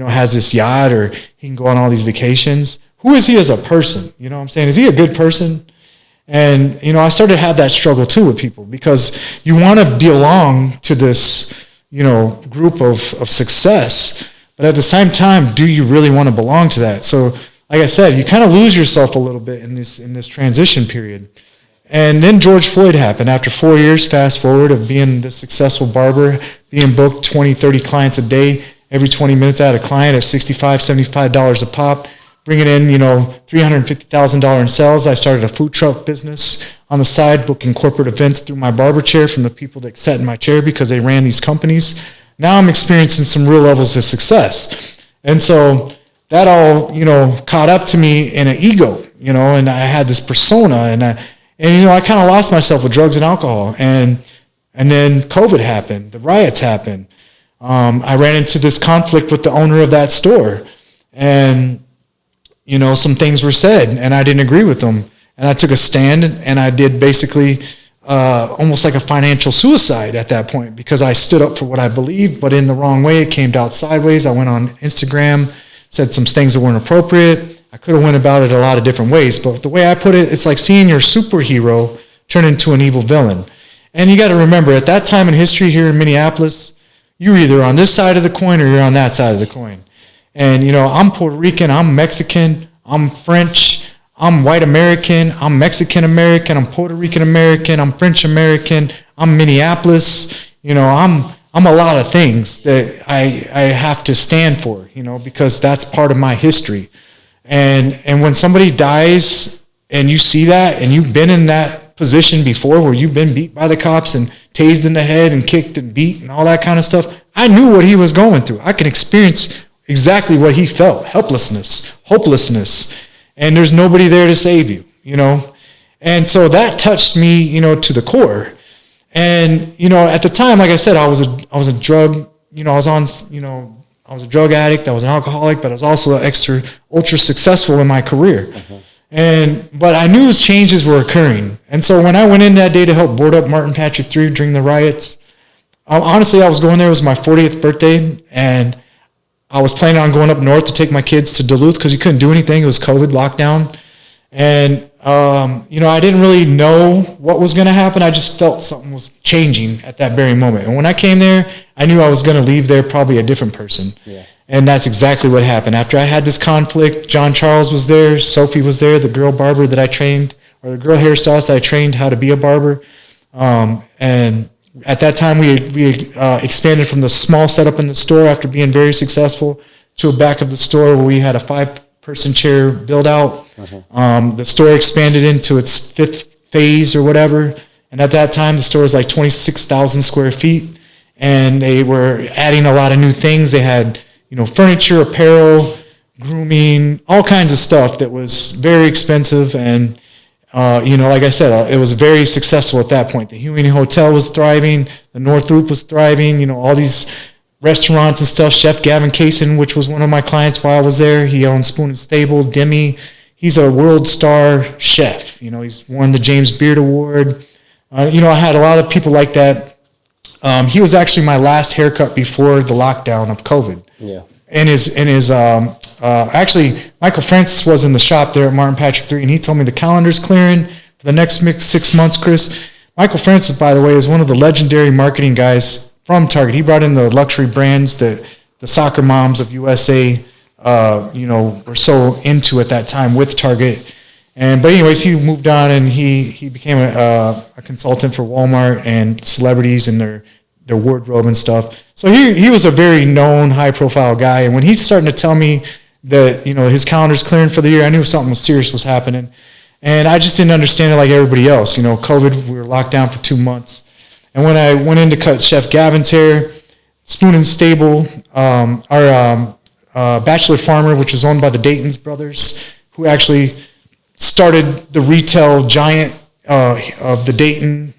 has this yacht, or he can go on all these vacations? Who is he as a person? You know what I'm saying? Is he a good person? And I started to have that struggle too with people, because you want to belong to this group of success, but at the same time, do you really want to belong to that? So like I said, you kind of lose yourself a little bit in this transition period. And then George Floyd happened. After 4 years, fast forward, of being the successful barber, being booked 20, 30 clients a day, every 20 minutes I had a client at $65, $75 a pop, bringing in, $350,000 in sales. I started a food truck business on the side, booking corporate events through my barber chair from the people that sat in my chair because they ran these companies. Now I'm experiencing some real levels of success. And so that all, caught up to me in an ego, and I had this persona, and I kind of lost myself with drugs and alcohol. And then COVID happened, the riots happened. I ran into this conflict with the owner of that store, and some things were said, and I didn't agree with them. And I took a stand, and I did basically almost like a financial suicide at that point, because I stood up for what I believed, but in the wrong way. It came out sideways. I went on Instagram, said some things that weren't appropriate. I could have went about it a lot of different ways, but the way I put it, it's like seeing your superhero turn into an evil villain. And you got to remember, at that time in history here in Minneapolis, you're either on this side of the coin or you're on that side of the coin. And, I'm Puerto Rican, I'm Mexican, I'm French, I'm white American, I'm Mexican American, I'm Puerto Rican American, I'm French American, I'm Minneapolis. I'm a lot of things that I have to stand for, because that's part of my history. And when somebody dies and you see that, and you've been in that position before where you've been beat by the cops and tased in the head and kicked and beat and all that kind of stuff, I knew what he was going through. I could experience exactly what he felt: helplessness, hopelessness, and there's nobody there to save you, And so that touched me, to the core. And, at the time, like I said, I was a drug, I was a drug addict, I was an alcoholic, but I was also ultra successful in my career. But I knew changes were occurring. And so when I went in that day to help board up Martin Patrick III during the riots, honestly, I was going there. It was my 40th birthday, and I was planning on going up north to take my kids to Duluth because you couldn't do anything. It was COVID lockdown. And, I didn't really know what was going to happen. I just felt something was changing at that very moment. And when I came there, I knew I was going to leave there probably a different person. Yeah. And that's exactly what happened. After I had this conflict, John Charles was there, Sophie was there, the girl barber that I trained, or the girl hairstylist that I trained how to be a barber. And at that time, we expanded from the small setup in the store after being very successful to a back of the store where we had a 5-person chair build out. The store expanded into its 5th phase or whatever. And at that time, the store was like 26,000 square feet. And they were adding a lot of new things. They had, furniture, apparel, grooming, all kinds of stuff that was very expensive. And, like I said, it was very successful at that point. The Huey Hotel was thriving. The North Loop was thriving. All these restaurants and stuff. Chef Gavin Kaysen, which was one of my clients while I was there. He owned Spoon and Stable, Demi. He's a world star chef. He's won the James Beard Award. I had a lot of people like that. He was actually my last haircut before the lockdown of COVID. Yeah. And actually, Michael Francis was in the shop there at Martin Patrick III, and he told me the calendar's clearing for the next 6 months, Chris. Michael Francis, by the way, is one of the legendary marketing guys from Target. He brought in the luxury brands that the soccer moms of USA, were so into at that time with Target. But anyways, he moved on and he became a consultant for Walmart and celebrities and their wardrobe and stuff. So he was a very known, high profile guy. And when he's starting to tell me that, his calendar's clearing for the year, I knew something was serious was happening. And I just didn't understand it like everybody else. COVID, we were locked down for 2 months. And when I went in to cut Chef Gavin's hair, Spoon and Stable, our bachelor farmer, which is owned by the Dayton's brothers, who actually started the retail giant of the Dayton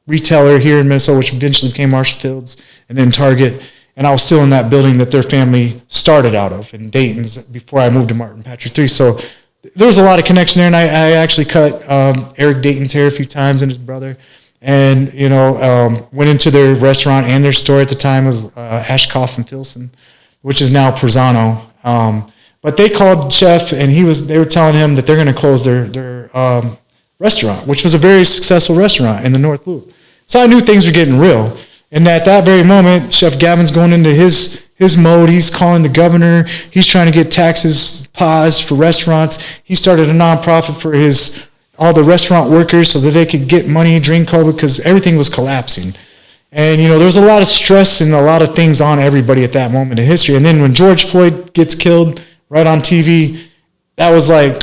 retailer here in Minnesota, which eventually became Marshall Field's and then Target. And I was still in that building that their family started out of in Dayton's before I moved to Martin Patrick 3. So there was a lot of connection there, and I actually cut Eric Dayton's hair a few times and his brother. And, went into their restaurant and their store at the time was Ashkoff and Filson, which is now Perzano. But they called Chef, and they were telling him that they're going to close their restaurant, which was a very successful restaurant in the North Loop. So I knew things were getting real. And at that very moment, Chef Gavin's going into his mode. He's calling the governor. He's trying to get taxes paused for restaurants. He started a nonprofit for all the restaurant workers so that they could get money during COVID because everything was collapsing. And, there was a lot of stress and a lot of things on everybody at that moment in history. And then when George Floyd gets killed right on TV, that was like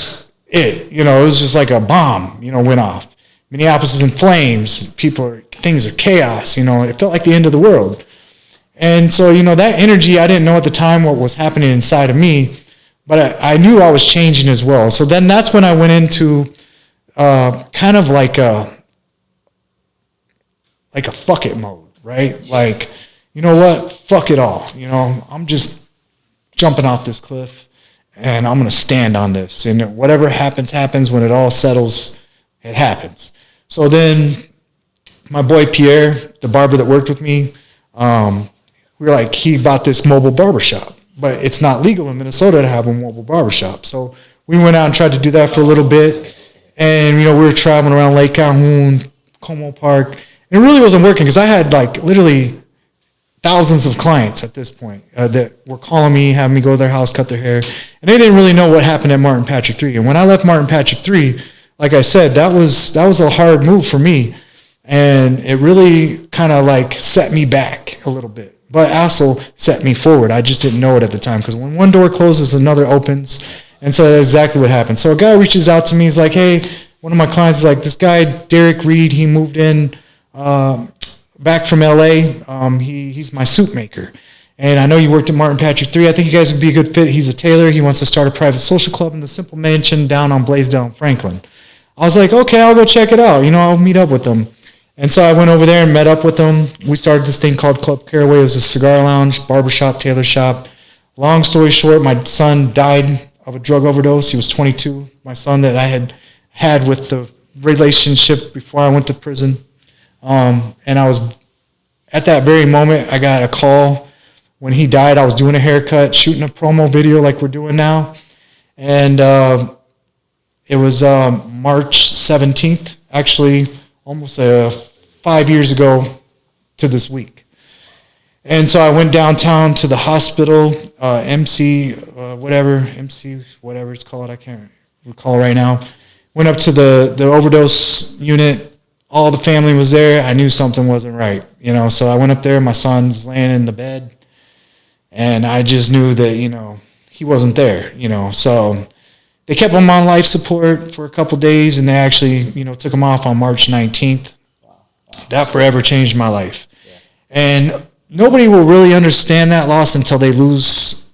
it. It was just like a bomb, went off. Minneapolis is in flames. Things are chaos. It felt like the end of the world. And so, that energy, I didn't know at the time what was happening inside of me, but I knew I was changing as well. So then that's when I went into kind of like a fuck it mode, right? Like, you know what? Fuck it all. I'm just jumping off this cliff and I'm going to stand on this. And whatever happens, happens. When it all settles, it happens. So then my boy Pierre, the barber that worked with me, we were like, he bought this mobile barbershop, but it's not legal in Minnesota to have a mobile barbershop. So we went out and tried to do that for a little bit. And, we were traveling around Lake Calhoun, Como Park. And it really wasn't working because I had literally thousands of clients at this point that were calling me, having me go to their house, cut their hair. And they didn't really know what happened at Martin Patrick 3. And when I left Martin Patrick 3, like I said, that was a hard move for me. And it really kind of set me back a little bit, but also set me forward. I just didn't know it at the time because when one door closes, another opens. And so that's exactly what happened. So a guy reaches out to me. He's like, hey, one of my clients is like, this guy, Derek Reed, he moved in back from LA. He's my suit maker. And I know you worked at Martin Patrick 3. I think you guys would be a good fit. He's a tailor. He wants to start a private social club in the Simple Mansion down on Blaisdell in Franklin. I was like, okay, I'll go check it out. I'll meet up with them. And so I went over there and met up with them. We started this thing called Club Caraway. It was a cigar lounge, barbershop, tailor shop. Long story short, my son died of a drug overdose. He was 22. My son that I had with the relationship before I went to prison. And I was, at that very moment, I got a call. When he died, I was doing a haircut, shooting a promo video like we're doing now. And it was March 17th, actually almost 5 years ago to this week. And so I went downtown to the hospital, MC, whatever it's called, I can't recall right now. Went up to the overdose unit. All the family was there. I knew something wasn't right, So I went up there. My son's laying in the bed. And I just knew that, he wasn't there, So they kept him on life support for a couple days, and they actually, took him off on March 19th. Wow. That forever changed my life. Yeah. And nobody will really understand that loss until they lose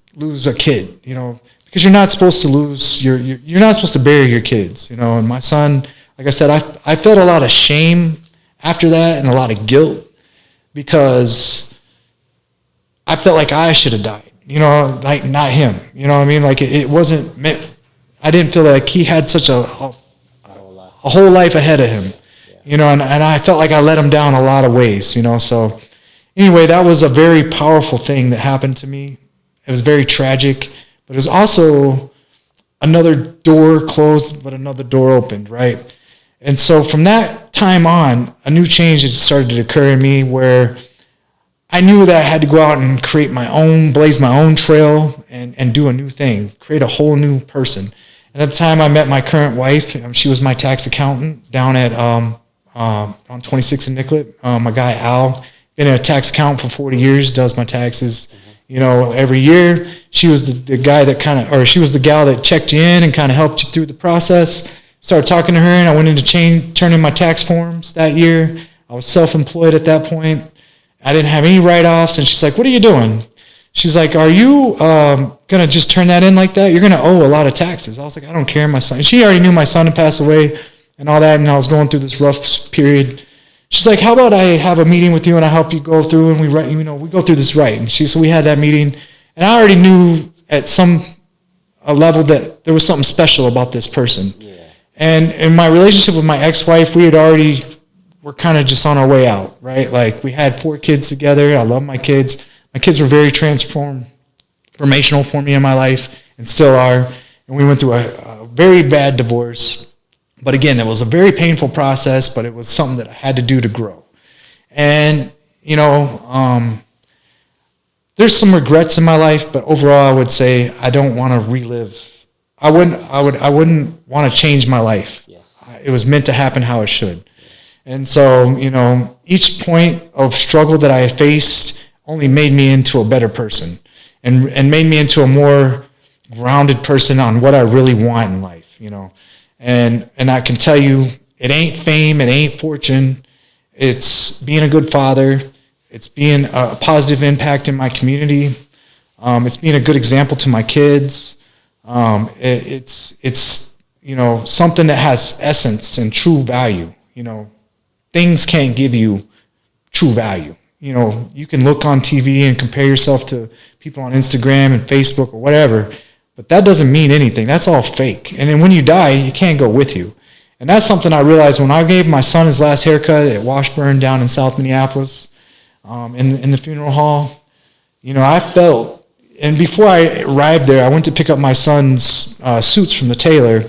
a kid, because you're not supposed to you're not supposed to bury your kids, And my son, like I said, I felt a lot of shame after that and a lot of guilt because I felt like I should have died, not him, it wasn't meant. I didn't feel like he had such a whole life ahead of him, and I felt like I let him down a lot of ways, so anyway, that was a very powerful thing that happened to me. It was very tragic, but it was also another door closed, but another door opened, right? And so from that time on, a new change had started to occur in me where I knew that I had to go out and create my own, blaze my own trail and do a new thing, create a whole new person. And at the time I met my current wife, she was my tax accountant down at on 26th and Nicollet. My guy Al, been a tax accountant for 40 years, does my taxes, every year. She was the guy that she was the gal that checked you in and kind of helped you through the process. Started talking to her, and I went into turning my tax forms that year. I was self-employed at that point. I didn't have any write-offs, and she's like, "What are you doing?" She's like, "Are you going to just turn that in like that? You're going to owe a lot of taxes." I was like, "I don't care, my son." She already knew my son had passed away and all that, and I was going through this rough period. She's like, "How about I have a meeting with you and I help you go through and we go through this right." And so we had that meeting, and I already knew at a level that there was something special about this person. Yeah. And in my relationship with my ex-wife, we're kind of just on our way out, right? Like, we had 4 kids together. I love my kids. My kids were very transformational for me in my life and still are. And we went through a very bad divorce. But again, it was a very painful process, but it was something that I had to do to grow. And, there's some regrets in my life, but overall I would say I don't want to relive. I wouldn't want to change my life. Yes. It was meant to happen how it should. And so, each point of struggle that I faced only made me into a better person and made me into a more grounded person on what I really want in life, And I can tell you, it ain't fame, it ain't fortune. It's being a good father. It's being a positive impact in my community. It's being a good example to my kids. It's something that has essence and true value. Things can't give you true value. You can look on TV and compare yourself to people on Instagram and Facebook or whatever, but that doesn't mean anything. That's all fake. And then when you die, you can't go with you. And that's something I realized when I gave my son his last haircut at Washburn down in South Minneapolis, in the funeral hall. I felt, and before I arrived there, I went to pick up my son's suits from the tailor,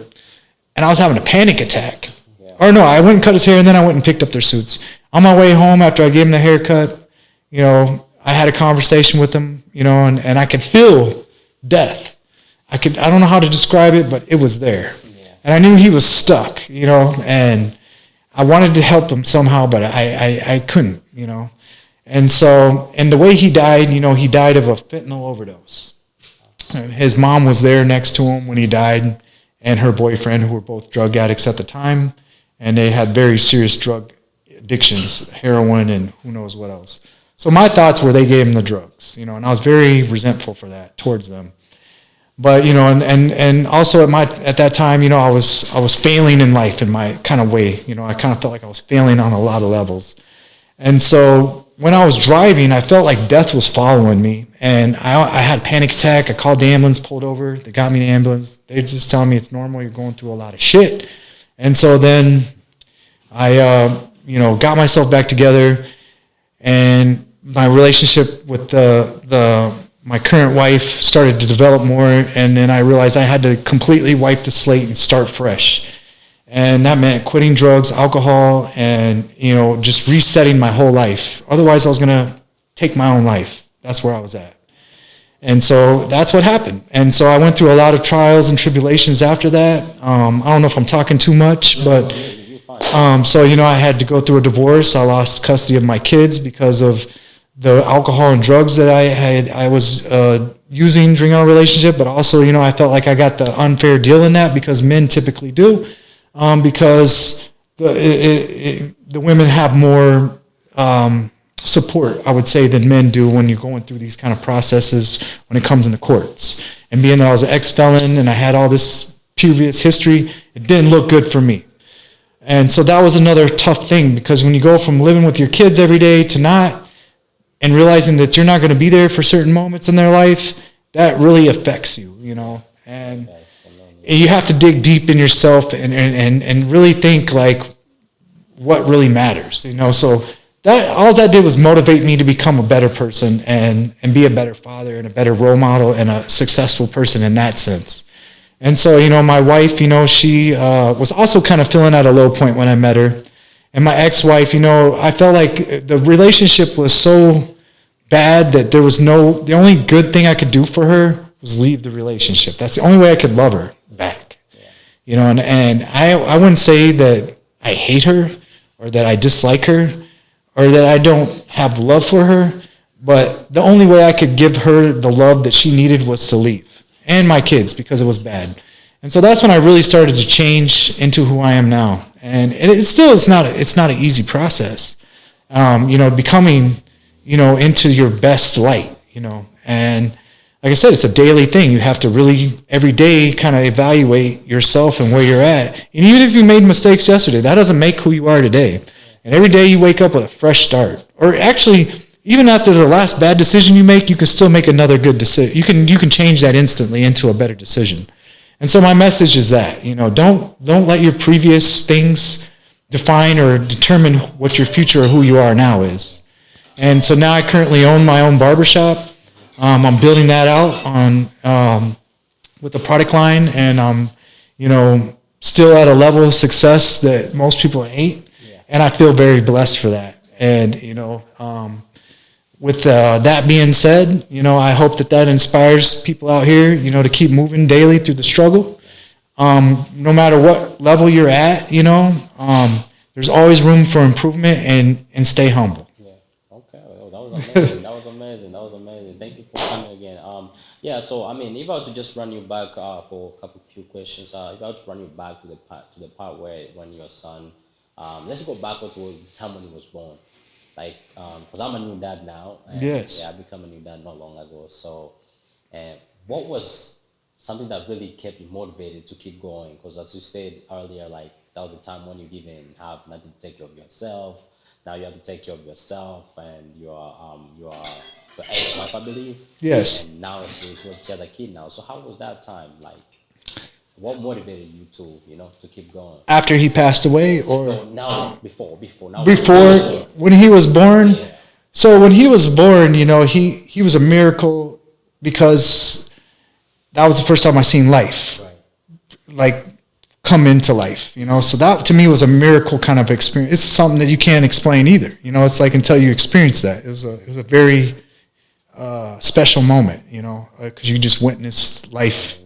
and I was having a panic attack. Yeah. Or no, I went and cut his hair, and then I went and picked up their suits. On my way home after I gave him the haircut, I had a conversation with him, and I could feel death. I don't know how to describe it, but it was there. Yeah. And I knew he was stuck, and I wanted to help him somehow, but I couldn't, And so, and the way he died, he died of a fentanyl overdose. And his mom was there next to him when he died, and her boyfriend, who were both drug addicts at the time, and they had very serious drug addictions, heroin and who knows what else. So my thoughts were they gave him the drugs, and I was very resentful for that towards them. But and also at that time, I was failing in life in my kind of way. I kind of felt like I was failing on a lot of levels, and so when I was driving, I felt like death was following me, and I had a panic attack. I called the ambulance, pulled over. They got me the ambulance. They just telling me it's normal. You're going through a lot of shit. And so then I, got myself back together, and my relationship with my current wife started to develop more, and then I realized I had to completely wipe the slate and start fresh. And that meant quitting drugs, alcohol, and, just resetting my whole life. Otherwise, I was going to take my own life. That's where I was at. And so that's what happened. And so I went through a lot of trials and tribulations after that. I don't know if I'm talking too much, but so, I had to go through a divorce. I lost custody of my kids because of the alcohol and drugs that I was using during our relationship. But also, I felt like I got the unfair deal in that because men typically do. Because the women have more support, I would say, than men do when you're going through these kind of processes when it comes in the courts. And being that I was an ex-felon and I had all this previous history, it didn't look good for me. And so that was another tough thing, because when you go from living with your kids every day to not, and realizing that you're not going to be there for certain moments in their life, that really affects you, and you have to dig deep in yourself and really think like what really matters, So that all that did was motivate me to become a better person and be a better father and a better role model and a successful person in that sense. And so, my wife, she was also kind of feeling at a low point when I met her. And my ex-wife, I felt like the relationship was so bad that the only good thing I could do for her was leave the relationship. That's the only way I could love her back. Yeah. And I wouldn't say that I hate her or that I dislike her or that I don't have love for her, but the only way I could give her the love that she needed was to leave, and my kids, because it was bad. And so that's when I really started to change into who I am now. And it's not an easy process, becoming, into your best light, and like I said, it's a daily thing. You have to really every day kind of evaluate yourself and where you're at. And even if you made mistakes yesterday, that doesn't make who you are today. And every day you wake up with a fresh start. Or actually, even after the last bad decision you make, you can still make another good decision. You can change that instantly into a better decision. And so my message is that, don't let your previous things define or determine what your future or who you are now is. And so now I currently own my own barbershop. I'm building that out with the product line, and I'm, still at a level of success that most people ain't. Yeah. And I feel very blessed for that. And, with that being said, I hope that inspires people out here, to keep moving daily through the struggle. No matter what level you're at, there's always room for improvement, and stay humble. Yeah. Okay. Oh, that was amazing. That was amazing. Thank you for coming again. Yeah. So if I were to just run you back for a few questions, if I were to run you back to the part where when your son, let's go backward to the time when he was born. Like, because I'm a new dad now. And yes. Yeah, I became a new dad not long ago. So, what was something that really kept you motivated to keep going? Because as you said earlier, like, that was the time when you didn't have nothing to take care of yourself. Now you have to take care of yourself and your ex-wife, I believe. Yes. And now she has a kid now. So how was that time like? What motivated you to keep going? After he passed away, or before? When he was born. Yeah. So when he was born, he was a miracle because that was the first time I seen life, right. Like come into life. So that to me was a miracle kind of experience. It's something that you can't explain either. It's like until you experience that. It was a very special moment. Because you just witnessed life.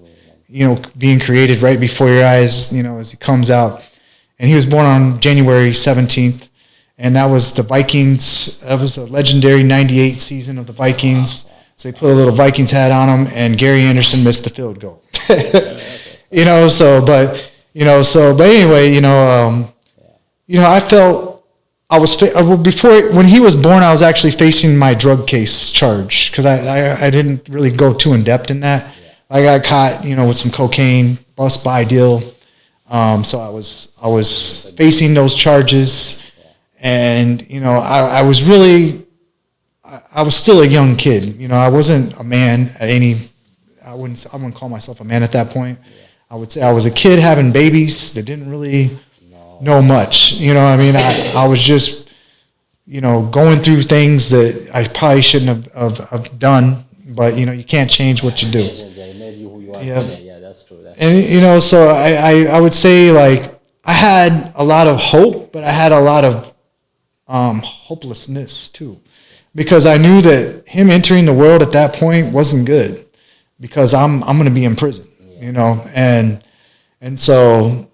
Being created right before your eyes, as he comes out. And he was born on January 17th. And that was the Vikings. That was a legendary 98 season of the Vikings. So they put a little Vikings hat on him, and Gary Anderson missed the field goal. But anyway, I felt when he was born, I was actually facing my drug case charge because I didn't really go too in depth in that. I got caught, with some cocaine, bust buy deal. So I was facing those charges, and I was still a young kid. I wasn't a man at I wouldn't call myself a man at that point. I would say I was a kid having babies that didn't really know much. I was just, going through things that I probably shouldn't have done. But you can't change what you do. Yeah, that's true. And so I would say like I had a lot of hope, but I had a lot of hopelessness too, because I knew that him entering the world at that point wasn't good, because I'm going to be in prison, and so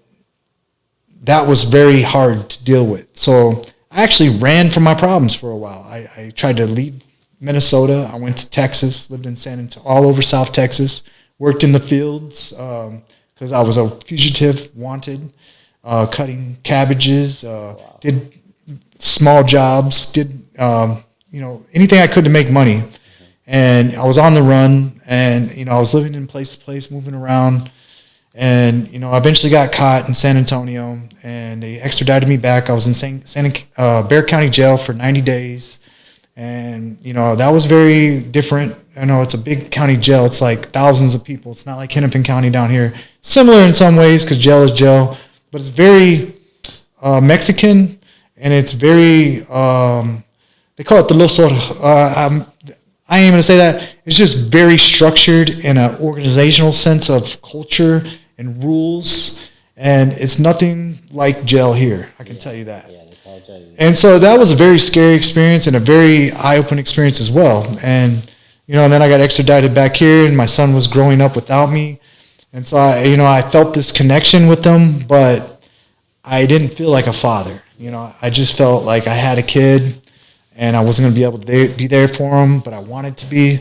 that was very hard to deal with. So I actually ran from my problems for a while. I tried to leave Minnesota. I went to Texas, lived in San Antonio, all over South Texas, worked in the fields because I was a fugitive, wanted, cutting cabbages, did small jobs, did anything I could to make money. And I was on the run, and I was living in place to place, moving around, and I eventually got caught in San Antonio, and they extradited me back. I was in Bexar County Jail for 90 days. And, that was very different. I know it's a big county jail. It's like thousands of people. It's not like Hennepin County down here. Similar in some ways because jail is jail. But it's very Mexican, and it's very, they call it the Los Oros. I ain't going to say that. It's just very structured in an organizational sense of culture and rules. And it's nothing like jail here. I can tell you that. Yeah, the culture is. And so that was a very scary experience and a very eye-opening experience as well. And, and then I got extradited back here, and my son was growing up without me. And so I felt this connection with them, but I didn't feel like a father. I just felt like I had a kid, and I wasn't going to be able to be there for him, but I wanted to be.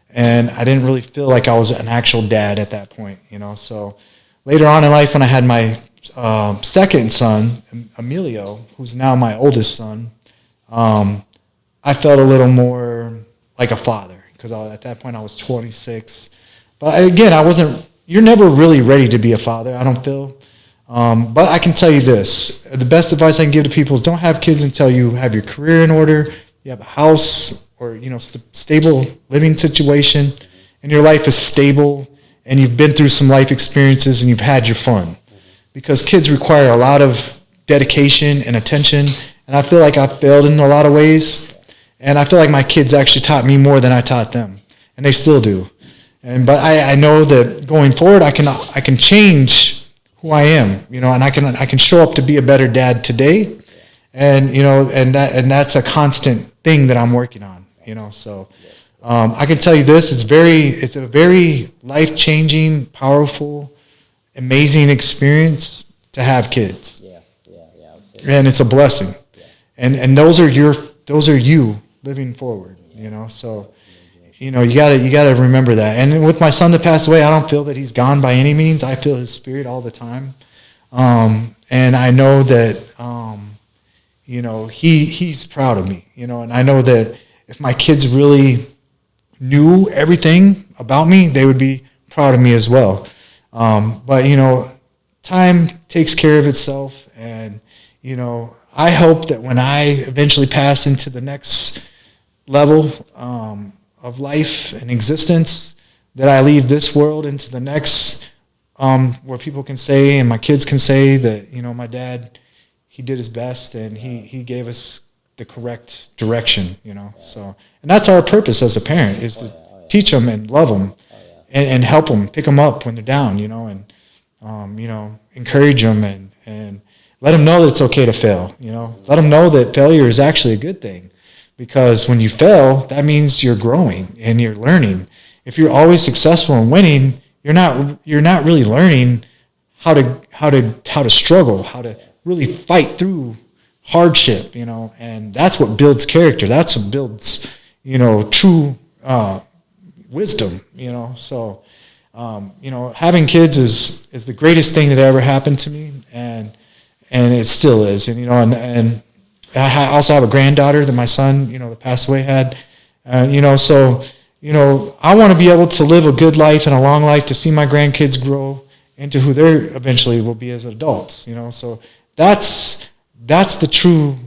And I didn't really feel like I was an actual dad at that point, So later on in life, when I had my second son, Emilio, who's now my oldest son, I felt a little more like a father, because at that point I was 26. But again, you're never really ready to be a father, I don't feel. But I can tell you this, the best advice I can give to people is don't have kids until you have your career in order, you have a house or, stable living situation, and your life is stable, and you've been through some life experiences and you've had your fun. Because kids require a lot of dedication and attention, and I feel like I failed in a lot of ways. And I feel like my kids actually taught me more than I taught them, and they still do. But I know that going forward, I can change who I am, and I can show up to be a better dad today, and and that's a constant thing that I'm working on, So I can tell you this: it's a very life-changing, powerful, amazing experience to have kids. Yeah. And it's a blessing, and those are you living forward, So. You gotta remember that. And with my son that passed away, I don't feel that he's gone by any means. I feel his spirit all the time. And I know that, he's proud of me, and I know that if my kids really knew everything about me, they would be proud of me as well. But, time takes care of itself. And, I hope that when I eventually pass into the next level, of life and existence, that I leave this world into the next, where people can say, and my kids can say that, my dad, he did his best, and he gave us the correct direction, So, and that's our purpose as a parent, is to teach them and love them, and help them, pick them up when they're down, and encourage them, and let them know that it's okay to fail, Let them know that failure is actually a good thing. Because when you fail, that means you're growing and you're learning. If you're always successful and winning, you're not really learning how to struggle, how to really fight through hardship, and that's what builds character. That's what builds, true wisdom, So, having kids is the greatest thing that ever happened to me, and it still is, and I also have a granddaughter that my son, that passed away had, so, I want to be able to live a good life and a long life to see my grandkids grow into who they eventually will be as adults, so that's the true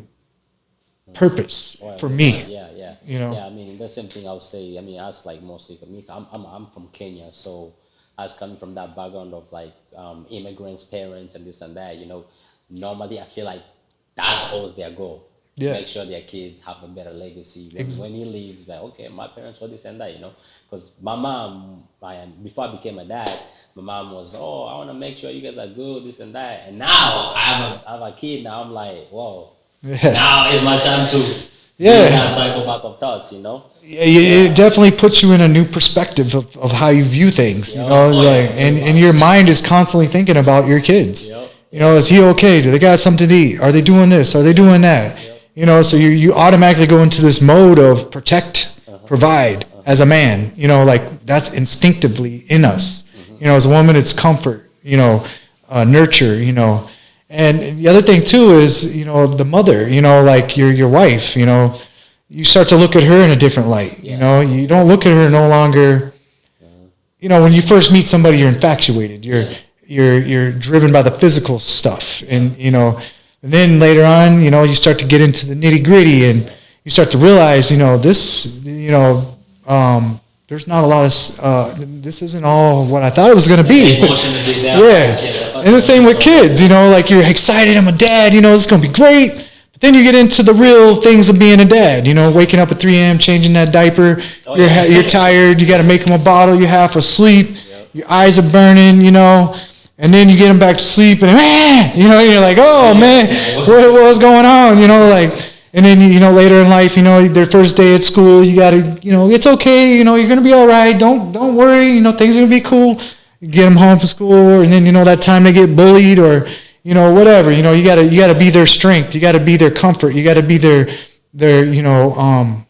purpose for me. Yeah. Yeah, I mean, the same thing I would say. I mean, as like mostly for me, I'm from Kenya, so as coming from that background of like immigrants, parents, and this and that, normally I feel like that's always their goal. To make sure their kids have a better legacy. When he leaves, like, okay, my parents were this and that, Because my mom, before I became a dad, my mom was, I want to make sure you guys are good, this and that. And now I have a kid. Now I'm like, whoa, now is my time to that cycle back of thoughts, It definitely puts you in a new perspective of how you view things, and your mind is constantly thinking about your kids. Is he okay? Do they got something to eat? Are they doing this? Are they doing that? So you automatically go into this mode of protect, provide as a man, like that's instinctively in us. As a woman, it's comfort, nurture, And the other thing too is, the mother, like your wife, you start to look at her in a different light. You don't look at her no longer, when you first meet somebody, you're infatuated. You're driven by the physical stuff, and and then later on, you start to get into the nitty gritty, and you start to realize, there's not a lot of, this isn't all what I thought it was going to be. And the same with kids, like you're excited, I'm a dad, this is going to be great. But But then you get into the real things of being a dad, you know, waking up at 3 a.m., changing that diaper. You're tired. You got to make them a bottle. You're half asleep. Your eyes are burning, you know. And then you get them back to sleep, and you know, you're like, oh man, what's going on, you know, like. And then, you know, later in life, you know, their first day at school, you got to, you know, it's okay, you know, you're going to be all right. Don't worry, you know, things are going to be cool. You get them home from school, and then, you know, that time they get bullied or, you know, whatever, you know, you got to be their strength. You got to be their comfort. You got to be their, you know,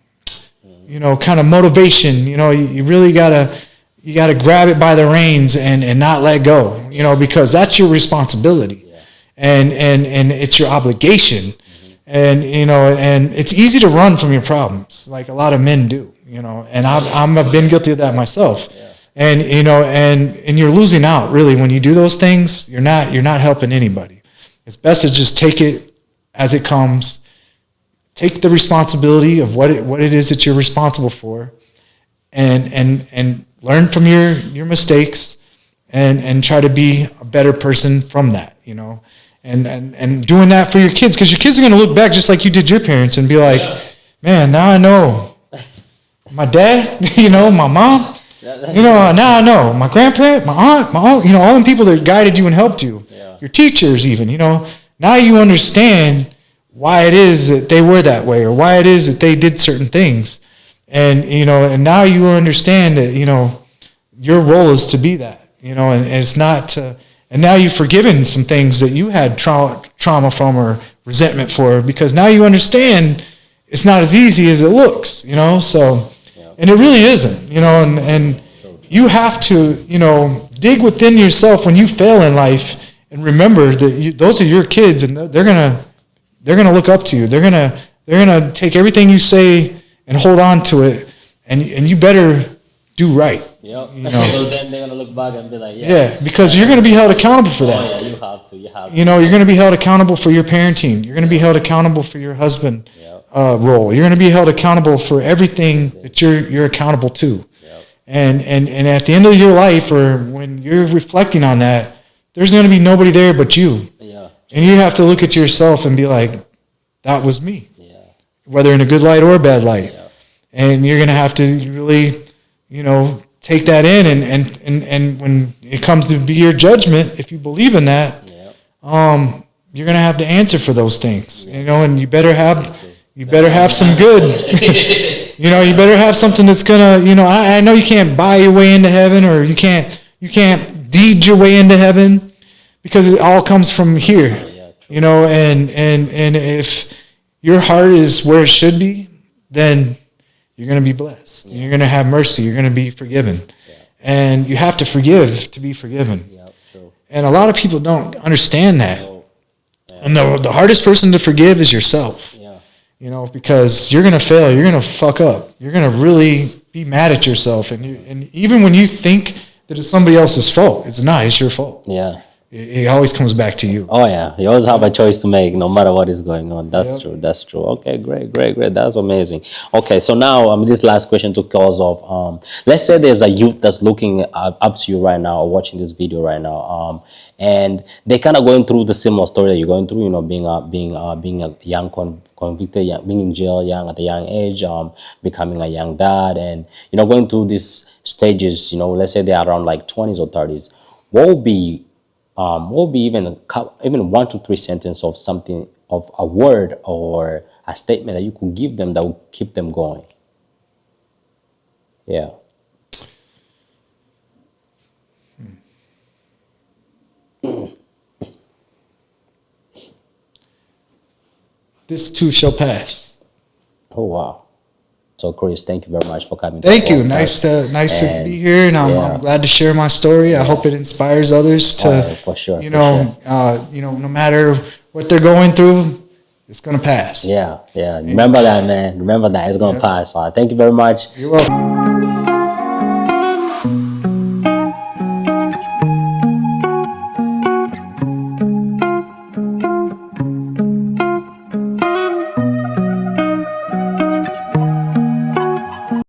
kind of motivation. You know, you really got to grab it by the reins and not let go, you know, because that's your responsibility. And it's your obligation. And, you know, and it's easy to run from your problems, like a lot of men do, you know, and I've been guilty of that myself. And, you know, and you're losing out, really, when you do those things. You're not helping anybody. It's best to just take it as it comes, take the responsibility of what it is that you're responsible for, and learn from your mistakes, and try to be a better person from that, you know. And doing that for your kids, because your kids are going to look back just like you did your parents and be like, man, now I know my dad, you know, my mom, you know, now I know my grandparent, my aunt, you know, all them people that guided you and helped you, your teachers even, you know, now you understand why it is that they were that way, or why it is that they did certain things. And, you know, and now you understand that, you know, your role is to be that, you know, and it's not to. And now you've forgiven some things that you had trauma from or resentment for, because now you understand it's not as easy as it looks, you know. So, and it really isn't, you know. And you have to, you know, dig within yourself when you fail in life, and remember that those are your kids, and they're gonna look up to you. They're gonna take everything you say and hold on to it, and you better do right. Yep. You know? Because then they're gonna look back and be like, because you're gonna be held accountable for that. Oh yeah, you have to. You know, you're gonna be held accountable for your parenting. You're gonna be held accountable for your husband role. You're gonna be held accountable for everything that you're accountable to. And at the end of your life, or when you're reflecting on that, there's gonna be nobody there but you. And you have to look at yourself and be like, that was me. Whether in a good light or a bad light. And you're gonna have to really, you know, take that in, and when it comes to be your judgment, if you believe in that, you're gonna have to answer for those things, you know. And you better have some good. You know, you better have something that's gonna, you know. I know you can't buy your way into heaven, or you can't deed your way into heaven, because it all comes from here, you know. And if your heart is where it should be, then you're going to be blessed. You're going to have mercy. You're going to be forgiven. And you have to forgive to be forgiven. And a lot of people don't understand that. And the hardest person to forgive is yourself. You know, because you're going to fail. You're going to fuck up. You're going to really be mad at yourself. And even when you think that it's somebody else's fault, it's not. It's your fault. It always comes back to you. Oh yeah, you always have a choice to make, no matter what is going on. That's true. That's true. Okay, great. That's amazing. Okay, so now this last question to close off. Let's say there's a youth that's looking up to you right now, or watching this video right now, and they're kind of going through the similar story that you're going through. You know, being a young convicted, being in jail at a young age, becoming a young dad, and you know, going through these stages. You know, let's say they're around like 20s or 30s. What would be even 1 to 3 sentences of something, of a word or a statement that you could give them that will keep them going? This too shall pass. Oh wow. So Chris, thank you very much for coming. Thank you. Nice to be here, and I'm glad to share my story. I hope it inspires others to, for sure, you know, no matter what they're going through, it's gonna pass. Remember that, man. Remember that it's gonna pass. Thank you very much. You're welcome.